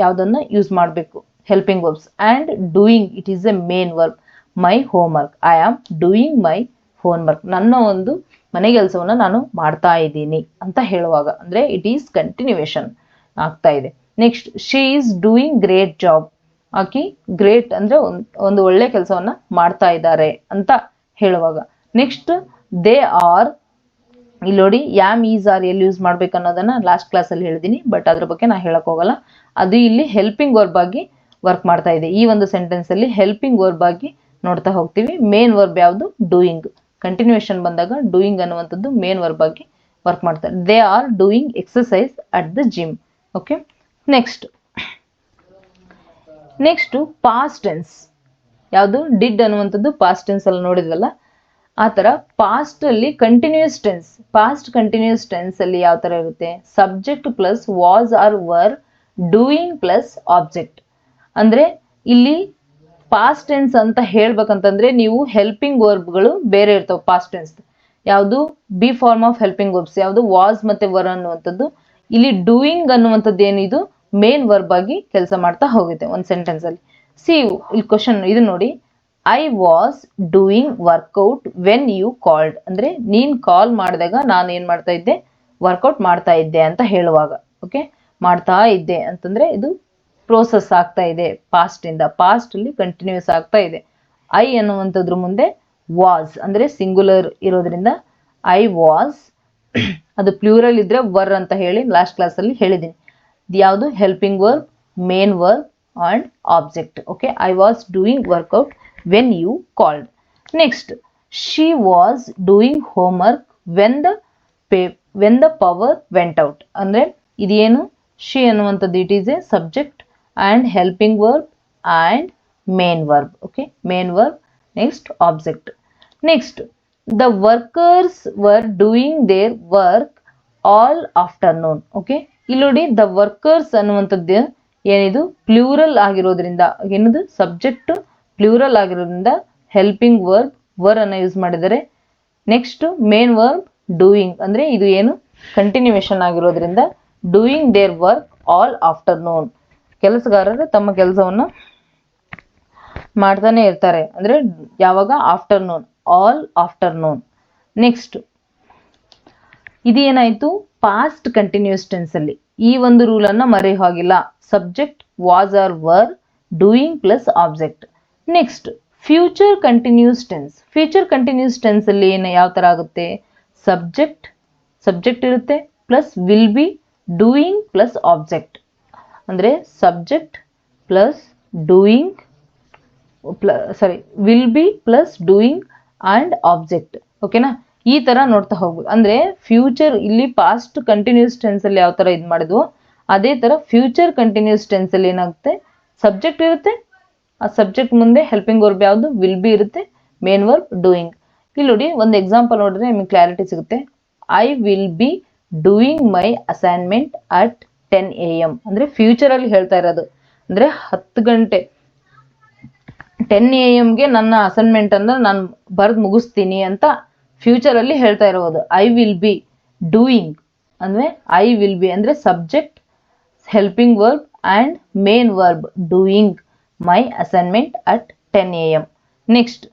ಯಾವ್ದನ್ನ ಯೂಸ್ ಮಾಡಬೇಕು, helping verbs. And doing it is a main verb. My homework, I am doing my homework, ನನ್ನ ಒಂದು ಮನೆ ಕೆಲಸವನ್ನ ನಾನು ಮಾಡ್ತಾ ಇದ್ದೀನಿ ಅಂತ ಹೇಳುವಾಗ ಅಂದ್ರೆ ಇಟ್ ಈಸ್ ಕಂಟಿನ್ಯೂಯೇಷನ್ ಆಗ್ತಾ ಇದೆ. Next she is doing great job, ಆಕಿ ಗ್ರೇಟ್ ಅಂದ್ರೆ ಒಂದು ಒಳ್ಳೆ ಕೆಲಸವನ್ನ ಮಾಡ್ತಾ ಇದ್ದಾರೆ ಅಂತ ಹೇಳುವಾಗ. ನೆಕ್ಸ್ಟ್ ದೇ ಆರ್, ಇಲ್ಲಿ ನೋಡಿ ಯಾಮ್ ಈಸ್ ಆರ್ ಎಲ್ಲಿ ಯೂಸ್ ಮಾಡ್ಬೇಕು ಅನ್ನೋದನ್ನ ಲಾಸ್ಟ್ ಕ್ಲಾಸ್ ಅಲ್ಲಿ ಹೇಳಿದೀನಿ, ಬಟ್ ಅದ್ರ ಬಗ್ಗೆ ನಾ ಹೇಳಕ್ ಹೋಗಲ್ಲ. ಅದು ಇಲ್ಲಿ ಹೆಲ್ಪಿಂಗ್ ವರ್ಬ್ ಆಗಿ ವರ್ಕ್ ಮಾಡ್ತಾ ಇದೆ. ಈ ಒಂದು ಸೆಂಟೆನ್ಸ್ ಅಲ್ಲಿ ಹೆಲ್ಪಿಂಗ್ ವರ್ಬ್ ಆಗಿ ನೋಡ್ತಾ ಹೋಗ್ತೀವಿ. ಮೇನ್ ವರ್ಬ್ ಯಾವುದು, ಡೂಯಿಂಗ್. ಕಂಟಿನ್ಯೂಯೇಷನ್ ಬಂದಾಗ ಡೂಯಿಂಗ್ ಅನ್ನುವಂಥದ್ದು ಮೇನ್ ವರ್ಬ್ ಆಗಿ ವರ್ಕ್ ಮಾಡ್ತಾರೆ. They are doing exercise at the gym. Okay, next past tense ಯಾವುದು, ಡಿಡ್ ಅನ್ನುವಂಥದ್ದು ಪಾಸ್ಟ್ ಟೆನ್ಸ್ ಅಲ್ಲಿ ನೋಡಿದ್ವಲ್ಲ, ಆ ತರ ಪಾಸ್ಟ್ ಅಲ್ಲಿ continuous tense, past continuous tense ಅಲ್ಲಿ ಯಾವ ತರ ಇರುತ್ತೆ, subject plus was or were, doing plus object. ಅಂದ್ರೆ ಇಲ್ಲಿ ಪಾಸ್ಟ್ ಟೆನ್ಸ್ ಅಂತ ಹೇಳ್ಬೇಕಂತಂದ್ರೆ ನೀವು ಹೆಲ್ಪಿಂಗ್ ವರ್ಬ್ಗಳು ಬೇರೆ ಇರ್ತಾವೆ. ಪಾಸ್ಟ್ ಟೆನ್ಸ್ ಯಾವುದು, be form of helping verbs ಯಾವುದು, ವಾಸ್ ಮತ್ತೆ ವರ್ ಅನ್ನುವಂಥದ್ದು. ಇಲ್ಲಿ ಡೂಯಿಂಗ್ ಅನ್ನುವಂಥದ್ದು ಏನಿದು ಮೇನ್ ವರ್ಬ್ ಆಗಿ ಕೆಲಸ ಮಾಡ್ತಾ ಹೋಗುತ್ತೆ ಒಂದು ಸೆಂಟೆನ್ಸ್ ಅಲ್ಲಿ. ಸಿ ಇಲ್ಲಿ ಕ್ವಶನ್ ಇದು ನೋಡಿ, I was doing workout when you called, ಅಂದ್ರೆ ನೀನ್ ಕಾಲ್ ಮಾಡಿದಾಗ ನಾನು ಏನ್ ಮಾಡ್ತಾ ಇದ್ದೆ, ವರ್ಕೌಟ್ ಮಾಡ್ತಾ ಇದ್ದೆ ಅಂತ ಹೇಳುವಾಗ. ಓಕೆ, ಮಾಡ್ತಾ ಇದ್ದೆ ಅಂತಂದ್ರೆ ಇದು ಪ್ರೋಸೆಸ್ ಆಗ್ತಾ ಇದೆ ಪಾಸ್ಟ್ ಇಂದ, ಪಾಸ್ಟ್ ಅಲ್ಲಿ ಕಂಟಿನ್ಯೂಸ್ ಆಗ್ತಾ ಇದೆ. ಐ ಅನ್ನುವಂಥದ್ರ ಮುಂದೆ ವಾಸ್ ಅಂದ್ರೆ ಸಿಂಗುಲರ್ ಇರೋದ್ರಿಂದ ಐ ವಾಸ್, ಅದು ಪ್ಲೂರಲ್ ಇದ್ರೆ ವರ್ ಅಂತ ಹೇಳಿ ಲಾಸ್ಟ್ ಕ್ಲಾಸ್ ಅಲ್ಲಿ ಹೇಳಿದ್ದೀನಿ. ಯಾವುದು, helping verb, main verb and object. Okay, I was doing workout when you called. Next she was doing homework when the power went out. ಅಂದ್ರೆ ಇದೇನು, ಶಿ ಅನ್ನುವಂಥದ್ದು it is a subject and helping verb and main verb. Okay, main verb, next object. Next, the workers were doing their work all afternoon. Okay, ಇಲ್ಲಿ ನೋಡಿ the workers ಅನ್ನುವಂಥದ್ದು ಏನಿದು plural ಆಗಿರೋದ್ರಿಂದ, ಏನದು subject plural ಆಗಿರೋದ್ರಿಂದ helping verb were ಅನ್ನ use ಮಾಡಿದರೆ. Next main verb doing, ಅಂದ್ರೆ ಇದು ಏನು ಕಂಟಿನ್ಯೂಯೇಷನ್ ಆಗಿರೋದ್ರಿಂದ doing their work all afternoon, ಕೆಲಸಗಾರರು ತಮ್ಮ ಕೆಲಸವನ್ನ ಮಾಡ್ತಾನೆ ಇರ್ತಾರೆ ಅಂದ್ರೆ ಯಾವಾಗ, ಆಫ್ಟರ್ನೂನ್, ಆಲ್ ಆಫ್ಟರ್ನೂನ್. ನೆಕ್ಸ್ಟ್ ಇದೇನಾಯ್ತು, ಪಾಸ್ಟ್ ಕಂಟಿನ್ಯೂಸ್ ಟೆನ್ಸ್ ಅಲ್ಲಿ ಈ ಒಂದು ರೂಲ್ ಅನ್ನ ಮರೆ ಹೋಗಿಲ್ಲ, subject was or were, doing plus object. Next future continuous tense, future continuous tense ಅಲ್ಲಿ ಏನು ಯಾವ ತರ ಆಗುತ್ತೆ, ಸಬ್ಜೆಕ್ಟ್ ಇರುತ್ತೆ plus will be, doing plus object. ಅಂದ್ರೆ subject plus doing will be plus doing and object. ಓಕೆನಾ, ಈ ತರ ನೋಡ್ತಾ ಹೋಗ್ಬೋದು. ಅಂದ್ರೆ ಫ್ಯೂಚರ್ ಇಲ್ಲಿ ಪಾಸ್ಟ್ ಕಂಟಿನ್ಯೂಸ್ ಟೆನ್ಸ್ ಅಲ್ಲಿ ಯಾವ ತರ ಇದು ಮಾಡಿದ್ವು ಅದೇ ತರ ಫ್ಯೂಚರ್ ಕಂಟಿನ್ಯೂಸ್ ಟೆನ್ಸ್ ಅಲ್ಲಿ ಏನಾಗುತ್ತೆ, ಸಬ್ಜೆಕ್ಟ್ ಇರುತ್ತೆ, ಆ ಸಬ್ಜೆಕ್ಟ್ ಮುಂದೆ ಹೆಲ್ಪಿಂಗ್ ವರ್ಬ್ ಯಾವುದು, ವಿಲ್ ಬಿ ಇರುತ್ತೆ, ಮೇನ್ ವರ್ಬ್ ಡೂಯಿಂಗ್. ಇಲ್ಲಿ ನೋಡಿ ಒಂದು ಎಕ್ಸಾಂಪಲ್ ನೋಡಿದ್ರೆ ನಿಮಗೆ ಕ್ಲಾರಿಟಿ ಸಿಗುತ್ತೆ. I will be doing my assignment at 10 AM. ಅಂದ್ರೆ ಫ್ಯೂಚರ್ ಅಲ್ಲಿ ಹೇಳ್ತಾ ಇರೋದು, ಅಂದ್ರೆ 10 ಗಂಟೆ 10 AM ಗೆ ನನ್ನ ಅಸೈನ್ಮೆಂಟ್ ಅನ್ನ ನಾನು ಬರ್ದು ಮುಗಿಸ್ತೀನಿ ಅಂತ ಫ್ಯೂಚರ್ ಅಲ್ಲಿ ಹೇಳ್ತಾ ಇರೋದು. ಐ ವಿಲ್ ಬಿ ಡೂಯಿಂಗ್ ಅಂದ್ರೆ ಐ ವಿಲ್ ಬಿ ಅಂದ್ರೆ subject, helping verb and main verb doing my assignment at 10 AM. Next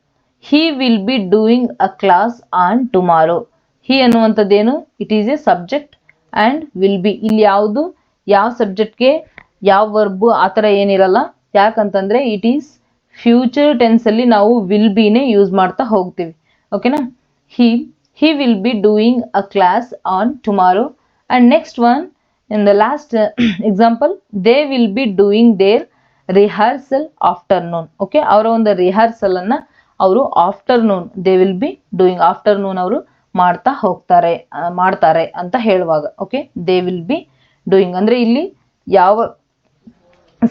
he will be doing a class on tomorrow. he ಅನ್ನುವಂಥದ್ದೇನು, it is a subject and will be. ಇಲ್ಲಿ ಯಾವುದು, ಯಾವ ಸಬ್ಜೆಕ್ಟ್ಗೆ ಯಾವ verb ಆ ಥರ ಏನಿರಲ್ಲ, ಯಾಕಂತಂದ್ರೆ ಇಟ್ ಈಸ್ ಫ್ಯೂಚರ್ ಟೆನ್ಸ್ ಅಲ್ಲಿ ನಾವು ವಿಲ್ ಬಿನೇ ಯೂಸ್ ಮಾಡ್ತಾ ಹೋಗ್ತೀವಿ. ಓಕೆನಾ, he he will be doing a class on tomorrow. And next one, in the last example, they will be doing their rehearsal afternoon. Okay, ಅವರ ಒಂದು ರಿಹರ್ಸಲ್ ಅನ್ನ ಅವರು afternoon they will be doing, afternoon ಅವರು ಮಾಡ್ತಾರೆ ಅಂತ ಹೇಳುವಾಗ okay they will be doing ಅಂದ್ರೆ ಇಲ್ಲಿ ಯಾವ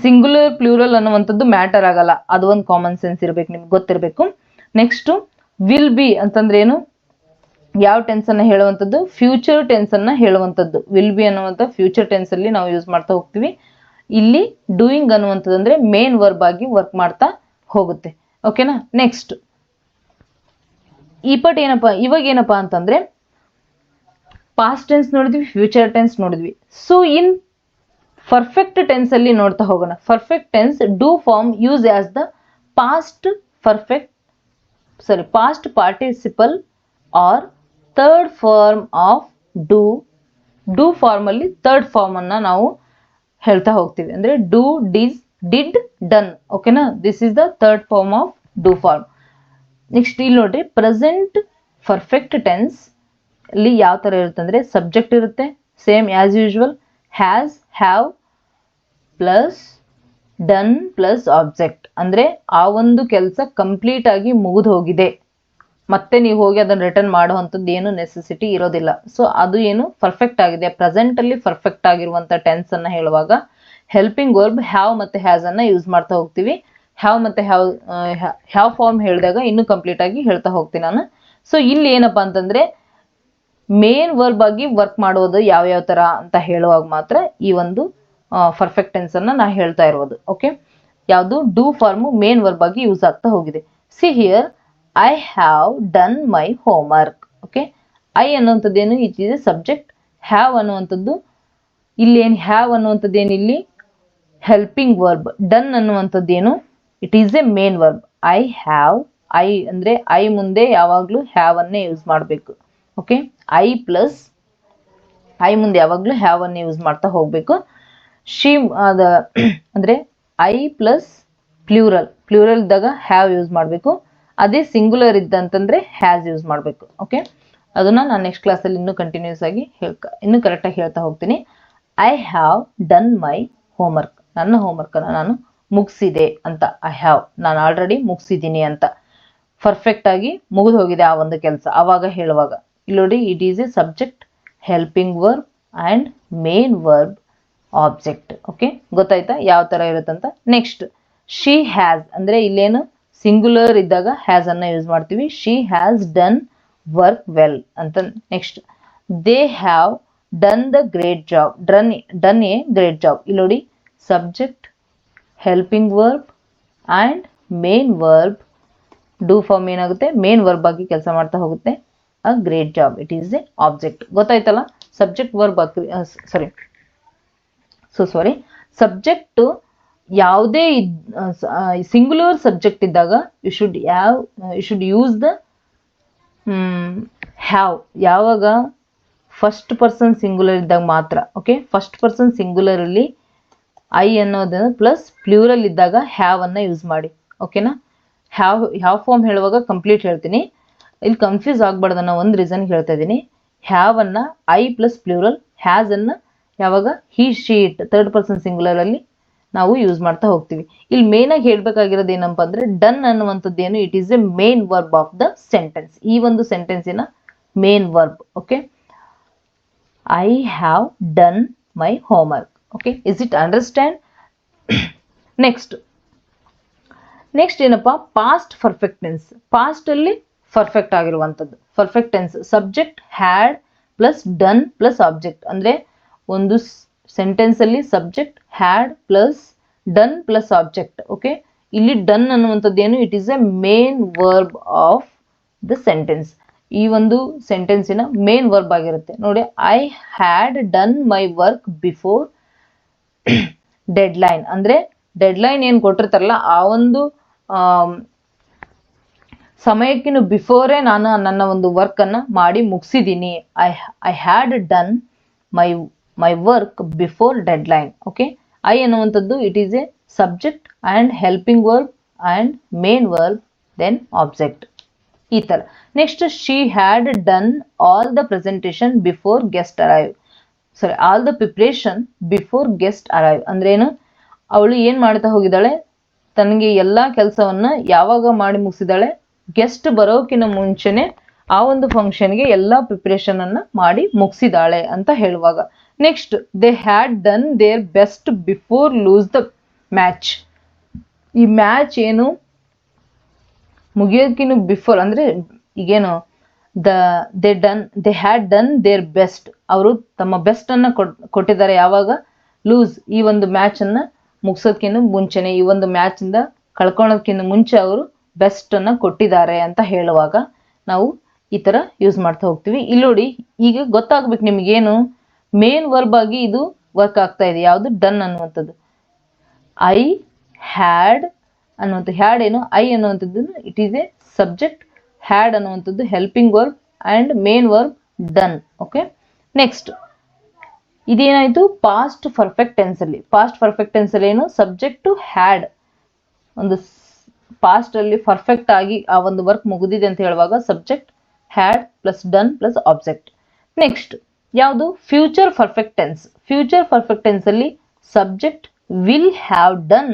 ಸಿಂಗುಲರ್ ಪ್ಲೂರಲ್ ಅನ್ನುವಂಥದ್ದು ಮ್ಯಾಟರ್ ಆಗಲ್ಲ, ಅದು ಒಂದು ಕಾಮನ್ ಸೆನ್ಸ್ ಇರಬೇಕು, ನಿಮ್ಗೆ ಗೊತ್ತಿರಬೇಕು. ನೆಕ್ಸ್ಟ್ ವಿಲ್ ಬಿ ಅಂತಂದ್ರೆ ಏನು, ಯಾವ ಟೆನ್ಸ್ ಅನ್ನ ಹೇಳುವಂಥದ್ದು, ಫ್ಯೂಚರ್ ಟೆನ್ಸ್ ಅನ್ನ ಹೇಳುವಂಥದ್ದು. ವಿಲ್ ಬಿ ಅನ್ನುವಂಥ ಫ್ಯೂಚರ್ ಟೆನ್ಸ್ ಅಲ್ಲಿ ನಾವು ಯೂಸ್ ಮಾಡ್ತಾ ಹೋಗ್ತೀವಿ. ಇಲ್ಲಿ ಡೂಯಿಂಗ್ ಅನ್ನುವಂಥದ್ದು ಅಂದ್ರೆ ಮೇನ್ ವರ್ಬ್ ಆಗಿ ವರ್ಕ್ ಮಾಡ್ತಾ ಹೋಗುತ್ತೆ. ಓಕೆನಾ. ನೆಕ್ಸ್ಟ್ ಈ ಪಟ್ ಇವಾಗ ಏನಪ್ಪಾ ಅಂತಂದ್ರೆ ಪಾಸ್ಟ್ ಟೆನ್ಸ್ ನೋಡಿದ್ವಿ, ಫ್ಯೂಚರ್ ಟೆನ್ಸ್ ನೋಡಿದ್ವಿ. ಸೊ ಇನ್ ಪರ್ಫೆಕ್ಟ್ ಟೆನ್ಸ್ ಅಲ್ಲಿ ನೋಡ್ತಾ ಹೋಗೋಣ. Perfect tense do form use as the past participle or third form of do form ಅಲ್ಲಿ ಥರ್ಡ್ ಫಾರ್ಮ್ ಅನ್ನ ನಾವು ಹೇಳ್ತಾ ಹೋಗ್ತೀವಿ. ಅಂದ್ರೆ ಡೂ, ಡಿಡ್, ಡನ್. ಓಕೆನಾ, this is the third form of do form. Next ಇಲ್ಲಿ ನೋಡ್ರಿ, ಪ್ರೆಸೆಂಟ್ ಪರ್ಫೆಕ್ಟ್ ಟೆನ್ಸ್ ಅಲ್ಲಿ ಯಾವ ತರ ಇರುತ್ತೆ ಅಂದ್ರೆ ಸಬ್ಜೆಕ್ಟ್ ಇರುತ್ತೆ same as usual, has, have plus done plus object. ಅಂದ್ರೆ ಆ ಒಂದು ಕೆಲಸ ಕಂಪ್ಲೀಟ್ ಆಗಿ ಮುಗಿದು ಹೋಗಿದೆ, ಮತ್ತೆ ನೀವು ಹೋಗಿ ಅದನ್ನ ರಿಟರ್ನ್ ಮಾಡುವಂಥದ್ದು ಏನು ನೆಸೆಸಿಟಿ ಇರೋದಿಲ್ಲ. ಸೊ ಅದು ಏನು ಪರ್ಫೆಕ್ಟ್ ಆಗಿದೆ. ಪ್ರೆಸೆಂಟ್ ಅಲ್ಲಿ ಪರ್ಫೆಕ್ಟ್ ಆಗಿರುವಂತ ಟೆನ್ಸ್ ಅನ್ನ ಹೇಳುವಾಗ ಹೆಲ್ಪಿಂಗ್ ವರ್ಬ್ ಹ್ಯಾವ್ ಮತ್ತೆ ಹ್ಯಾಸ್ ಅನ್ನ ಯೂಸ್ ಮಾಡ್ತಾ ಹೋಗ್ತೀವಿ. ಹ್ಯಾವ್ ಮತ್ತೆ ಹ್ಯಾವ್ ಫಾರ್ಮ್ ಹೇಳಿದಾಗ ಇನ್ನೂ ಕಂಪ್ಲೀಟ್ ಆಗಿ ಹೇಳ್ತಾ ಹೋಗ್ತೀನಿ ನಾನು. ಸೊ ಇಲ್ಲಿ ಏನಪ್ಪಾ ಅಂತಂದ್ರೆ ಮೇನ್ ವರ್ಬ್ ಆಗಿ ವರ್ಕ್ ಮಾಡೋದು ಯಾವ ತರ ಅಂತ ಹೇಳುವಾಗ ಮಾತ್ರ ಈ ಒಂದು ಪರ್ಫೆಕ್ಟ್ ಟೆನ್ಸ್ ಅನ್ನ ನಾ ಹೇಳ್ತಾ ಇರೋದು. ಓಕೆ, ಯಾವುದು ಡೂ ಫಾರ್ಮ್ ಮೇನ್ ವರ್ಬ್ ಆಗಿ ಯೂಸ್ ಆಗ್ತಾ ಹೋಗಿದೆ. See here, I have done my homework. Okay, I ಅನ್ನುವಂಥದ್ದೇನು, it is a subject. Have ಅನ್ನುವಂಥದ್ದು ಇಲ್ಲಿ ಏನು, ಹ್ಯಾವ್ ಅನ್ನುವಂಥದ್ದೇನು ಇಲ್ಲಿ ಹೆಲ್ಪಿಂಗ್ ವರ್ಬ್. ಡನ್ ಅನ್ನುವಂಥದ್ದೇನು, it is a main verb. I have, I ಅಂದ್ರೆ ಐ ಮುಂದೆ ಯಾವಾಗ್ಲೂ ಹ್ಯಾವ್ ಅನ್ನೇ ಯೂಸ್ ಮಾಡಬೇಕು. ಓಕೆ, ಐ ಮುಂದೆ ಯಾವಾಗ್ಲೂ ಹ್ಯಾವ್ ಅನ್ನೇ ಯೂಸ್ ಮಾಡ್ತಾ ಹೋಗ್ಬೇಕು. ಅಂದ್ರೆ ಐ ಪ್ಲಸ್ ಪ್ಲೂರಲ್ ಇದ್ದಾಗ ಹ್ಯಾವ್ ಯೂಸ್ ಮಾಡಬೇಕು. ಅದೇ ಸಿಂಗುಲರ್ ಇದ್ದಂತಂದ್ರೆ ಹ್ಯಾಸ್ ಯೂಸ್ ಮಾಡಬೇಕು. ಓಕೆ, ಅದನ್ನ ನಾನು ನೆಕ್ಸ್ಟ್ ಕ್ಲಾಸಲ್ಲಿ ಇನ್ನೂ ಕಂಟಿನ್ಯೂಸ್ ಆಗಿ ಇನ್ನೂ ಕರೆಕ್ಟಾಗಿ ಹೇಳ್ತಾ ಹೋಗ್ತೀನಿ. I have done my homework, ನನ್ನ ಹೋಮ್ವರ್ಕ್ ಅನ್ನ ನಾನು ಮುಗಿಸಿದೆ ಅಂತ. ಐ ಹ್ಯಾವ್, ನಾನು ಆಲ್ರೆಡಿ ಮುಗಿಸಿದ್ದೀನಿ ಅಂತ, ಪರ್ಫೆಕ್ಟ್ ಆಗಿ ಮುಗಿದು ಹೋಗಿದೆ ಆ ಒಂದು ಕೆಲಸ ಅವಾಗ ಹೇಳುವಾಗ. ಇಲ್ಲಿ ನೋಡಿ, it is a subject, helping verb and main verb object. Okay, ಗೊತ್ತಾಯ್ತಾ ಯಾವ ತರ ಇರುತ್ತಂತ. ನೆಕ್ಸ್ಟ್ ಶಿ ಹ್ಯಾಸ್ ಅಂದ್ರೆ ಇಲ್ಲೇನು ಸಿಂಗುಲರ್ ಇದ್ದಾಗ ಹ್ಯಾಸ್ ಅನ್ನ ಯೂಸ್ ಮಾಡ್ತೀವಿ. She has done work well ಅಂತ. Next they have done the great job. Done a great job. ಇಲ್ಲಿ ನೋಡಿ, subject, helping verb and main verb. Do form ಏನಾಗುತ್ತೆ, ಮೇನ್ ವರ್ಬ್ ಆಗಿ ಕೆಲಸ ಮಾಡ್ತಾ ಹೋಗುತ್ತೆ. A great job, it is a object. ಗೊತ್ತಾಯ್ತಲ್ಲ, subject verb subject ಯಾವುದೇ singular subject ಇದ್ದಾಗ you should use the have. ಯಾವಾಗ ಫಸ್ಟ್ ಪರ್ಸನ್ ಸಿಂಗುಲರ್ ಇದ್ದಾಗ ಮಾತ್ರ. ಓಕೆ, ಫಸ್ಟ್ ಪರ್ಸನ್ ಸಿಂಗುಲರ್ ಅಲ್ಲಿ ಐ ಅನ್ನೋದನ್ನ ಪ್ಲಸ್ ಪ್ಲೂರಲ್ ಇದ್ದಾಗ ಹ್ಯಾವ್ ಅನ್ನ ಯೂಸ್ ಮಾಡಿ. ಓಕೆನಾ, ಹ್ಯಾವ್ ಫಾರ್ಮ್ ಹೇಳುವಾಗ ಕಂಪ್ಲೀಟ್ ಹೇಳ್ತೀನಿ, ಇಲ್ಲಿ ಕನ್ಫ್ಯೂಸ್ ಆಗ್ಬಾರ್ದು ಅನ್ನೋ ಒಂದು ರೀಸನ್ ಹೇಳ್ತಾ ಇದ್ದೀನಿ. ಹ್ಯಾವ್ ಅನ್ನ ಐ ಪ್ಲಸ್ ಪ್ಲೂರಲ್, ಹ್ಯಾಸ್ ಅನ್ನ ಯಾವಾಗ he, she, it third person singular ಅಲ್ಲಿ ನಾವು ಯೂಸ್ ಮಾಡ್ತಾ ಹೋಗ್ತೀವಿ. ಇಲ್ಲಿ ಮೇನ್ ಆಗಿ ಹೇಳ್ಬೇಕಾಗಿರೋದು ಏನಪ್ಪ ಅಂದ್ರೆ ಡನ್ ಅನ್ನುವಂಥದ್ದೇನು, it is a main verb of the sentence. ಈ ಒಂದು ಸೆಂಟೆನ್ಸಿನ main verb. Okay, I have done my homework. Okay, is it understand? Next ಏನಪ್ಪಾ, ಪಾಸ್ಟ್ ಪರ್ಫೆಕ್ಟ್ ಟೆನ್ಸ್. ಪಾಸ್ಟ್ ಅಲ್ಲಿ ಪರ್ಫೆಕ್ಟ್ ಆಗಿರುವಂಥದ್ದು perfect tense. Subject had plus done plus object. ಅಂದ್ರೆ ಒಂದು sentence ಅಲ್ಲಿ subject had plus done plus object. Okay, ಇಲ್ಲಿ done ಅನ್ನುವಂಥದ್ದು ಏನು, it is a main verb of the sentence. ಈ ಒಂದು ಸೆಂಟೆನ್ಸಿನ ಮೇನ್ ವರ್ಬ್ ಆಗಿರುತ್ತೆ. ನೋಡಿ, I had done my work before deadline. ಅಂದ್ರೆ ಡೆಡ್ಲೈನ್ ಏನ್ ಕೊಟ್ಟಿರ್ತಾರಲ್ಲ ಆ ಒಂದು ಸಮಯಕ್ಕಿನ್ನು ಬಿಫೋರೇ ನಾನು ನನ್ನ ಒಂದು ವರ್ಕ್ ಅನ್ನ ಮಾಡಿ ಮುಗಿಸಿದ್ದೀನಿ. I had done my work before deadline. Okay, I ಅನ್ನುವಂಥದ್ದು it is a subject and helping verb and main verb then object. ಈ ತರ. Next she had done all the presentation before guest arrive. Sorry, all the preparation before guest arrive ಅಂದ್ರೇನು, ಅವಳು ಏನ್ ಮಾಡ್ತಾ ಹೋಗಿದ್ದಾಳೆ, ತನಗೆ ಎಲ್ಲಾ ಕೆಲಸವನ್ನ ಯಾವಾಗ ಮಾಡಿ ಮುಗಿಸಿದಾಳೆ, ಗೆಸ್ಟ್ ಬರೋಕಿನ ಮುಂಚೆನೆ ಆ ಒಂದು ಫಂಕ್ಷನ್ಗೆ ಎಲ್ಲಾ ಪ್ರಿಪ್ರೇಷನ್ ಅನ್ನ ಮಾಡಿ ಮುಗಿಸಿದಾಳೆ ಅಂತ ಹೇಳುವಾಗ. Next they had done there best before lose the match. ಈ ಮ್ಯಾಚ್ ಏನು ಮುಗಿಯೋಕಿನ ಬಿಫೋರ್ ಅಂದ್ರೆ ಈಗೇನು they had done there best, ಅವರು ತಮ್ಮ ಬೆಸ್ಟ್ ಅನ್ನ ಕೊಟ್ಟಿದ್ದಾರೆ ಯಾವಾಗ, ಲೂಸ್ ಈ ಒಂದು ಮ್ಯಾಚ್ ಅನ್ನ ಮುಗಿಸೋದಕ್ಕಿಂತ ಮುಂಚೆನೆ, ಈ ಒಂದು ಮ್ಯಾಚ್ ಇಂದ ಕಳ್ಕೊಳೋದಕ್ಕಿಂತ ಮುಂಚೆ ಅವರು ಬೆಸ್ಟ್ ಅನ್ನ ಕೊಟ್ಟಿದ್ದಾರೆ ಅಂತ ಹೇಳುವಾಗ ನಾವು ಈ ತರ ಯೂಸ್ ಮಾಡ್ತಾ ಹೋಗ್ತೀವಿ. ಇಲ್ಲಿ ನೋಡಿ, ಈಗ ಗೊತ್ತಾಗ್ಬೇಕು ನಿಮ್ಗೇನು ಮೇನ್ ವರ್ಬ್ ಆಗಿ ಇದು ವರ್ಕ್ ಆಗ್ತಾ ಇದೆ, ಯಾವುದು, ಡನ್ ಅನ್ನುವಂಥದ್ದು. ಐ ಹ್ಯಾಡ್ ಅನ್ನುವಂಥ, ಹ್ಯಾಡ್ ಏನು, ಐ ಅನ್ನುವಂಥದ್ದು it is a subject, had ಅನ್ನುವಂಥದ್ದು helping verb and main verb done. Okay, next ಇದೇನಾಯ್ತು, ಪಾಸ್ಟ್ ಪರ್ಫೆಕ್ಟ್ ಟೆನ್ಸ್ ಅಲ್ಲಿ. ಪಾಸ್ಟ್ ಪರ್ಫೆಕ್ಟ್ ಟೆನ್ಸ್ ಅಲ್ಲಿ ಏನು, ಸಬ್ಜೆಕ್ಟ್ ಹ್ಯಾಡ್, ಒಂದು ಪಾಸ್ಟ್ ಅಲ್ಲಿ ಪರ್ಫೆಕ್ಟ್ ಆಗಿ ಆ ಒಂದು ವರ್ಕ್ ಮುಗಿದಿದೆ ಅಂತ ಹೇಳುವಾಗ subject had plus done plus object. Next ಯಾವುದು, future perfect tense. Future perfect tense ಅಲ್ಲಿ subject will have done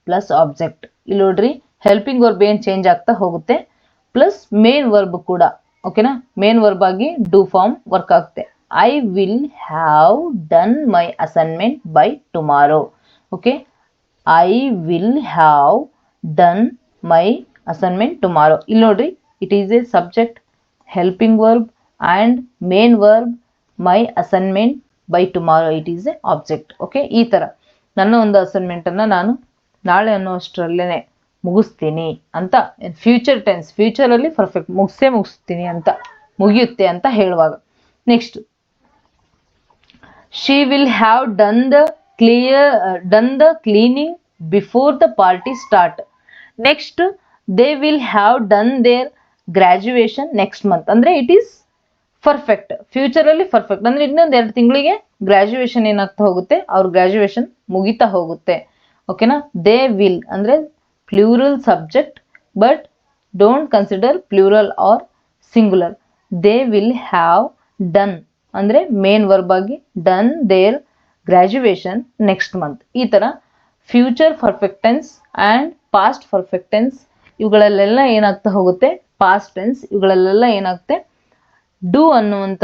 plus object. ಇಲ್ಲಿ ನೋಡ್ರಿ, ಹೆಲ್ಪಿಂಗ್ ವರ್ಬ್ ಏನ್ ಚೇಂಜ್ ಆಗ್ತಾ ಹೋಗುತ್ತೆ, ಪ್ಲಸ್ ಮೇನ್ ವರ್ಬ್ ಕೂಡ. ಓಕೆನಾ, ಮೇನ್ ವರ್ಬ್ ಆಗಿ ಡೂ ಫಾರ್ಮ್ ವರ್ಕ್ ಆಗುತ್ತೆ. I will have done my assignment by tomorrow. Okay, I will have done my assignment tomorrow. ಇಲ್ಲಿ ನೋಡ್ರಿ, it is a subject, helping verb and main verb, my assignment by tomorrow it is a object. Okay, ಈ ತರ ನನ್ನ ಒಂದು assignment ಅನ್ನ ನಾನು ನಾಳೆ ಅನ್ನೋಷ್ಟರಲ್ಲೇನೆ ಮುಗಿಸ್ತೀನಿ ಅಂತ, ಫ್ಯೂಚರ್ ಟೆನ್ಸ್, ಫ್ಯೂಚರ್ ಅಲ್ಲಿ ಪರ್ಫೆಕ್ಟ್ ಮುಗಿಸ್ತೀನಿ ಅಂತ, ಮುಗಿಯುತ್ತೆ ಅಂತ ಹೇಳುವಾಗ. Next she will have done the cleaning before the party start. Next they will have done their graduation next month. ಅಂದ್ರೆ ಇಟ್ ಈಸ್ ಪರ್ಫೆಕ್ಟ್, ಫ್ಯೂಚರ್ ಅಲ್ಲಿ ಪರ್ಫೆಕ್ಟ್ ಅಂದ್ರೆ ಇನ್ನೊಂದು 2 ತಿಂಗಳಿಗೆ ಗ್ರಾಜುಯೇಷನ್ ಏನಾಗ್ತಾ ಹೋಗುತ್ತೆ, ಅವ್ರ ಗ್ರಾಜುಯೇಷನ್ ಮುಗಿತಾ ಹೋಗುತ್ತೆ. ಓಕೆನಾ, ದೇ ವಿಲ್ ಅಂದ್ರೆ plural subject, but don't consider plural or singular. They will have done ಅಂದ್ರೆ ಮೇನ್ ವರ್ಬ್ ಆಗಿ done their graduation next month. ಈ ತರ future perfect tense and past perfect tense ಇವುಗಳಲ್ಲೆಲ್ಲ ಏನಾಗ್ತಾ ಹೋಗುತ್ತೆ, ಪಾಸ್ಟ್ ಟೆನ್ಸ್ ಇವುಗಳಲ್ಲೆಲ್ಲ ಏನಾಗುತ್ತೆ, ಡೂ ಅನ್ನುವಂಥ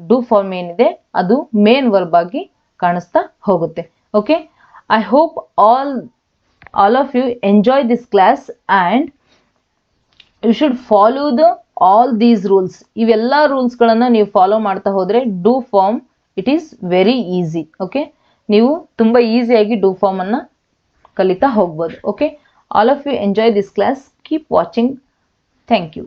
ಡೂ ಫಾರ್ಮ್ ಏನಿದೆ ಅದು ಮೇನ್ ವರ್ಬ್ ಆಗಿ ಕಾಣಿಸ್ತಾ ಹೋಗುತ್ತೆ. Okay, I hope all of you enjoy this class and you should follow all these rules. ಇವೆಲ್ಲ ರೂಲ್ಸ್ ಗಳನ್ನ ನೀವು ಫಾಲೋ ಮಾಡ್ತಾ ಹೋದ್ರೆ do form it is very easy. Okay, ನೀವು ತುಂಬಾ ಈಸಿಯಾಗಿ ಡೂ ಫಾರ್ಮ್ ಅನ್ನ ಕಲಿತಾ ಹೋಗ್ಬೋದು. Okay, all of you enjoy this class, keep watching. Thank you.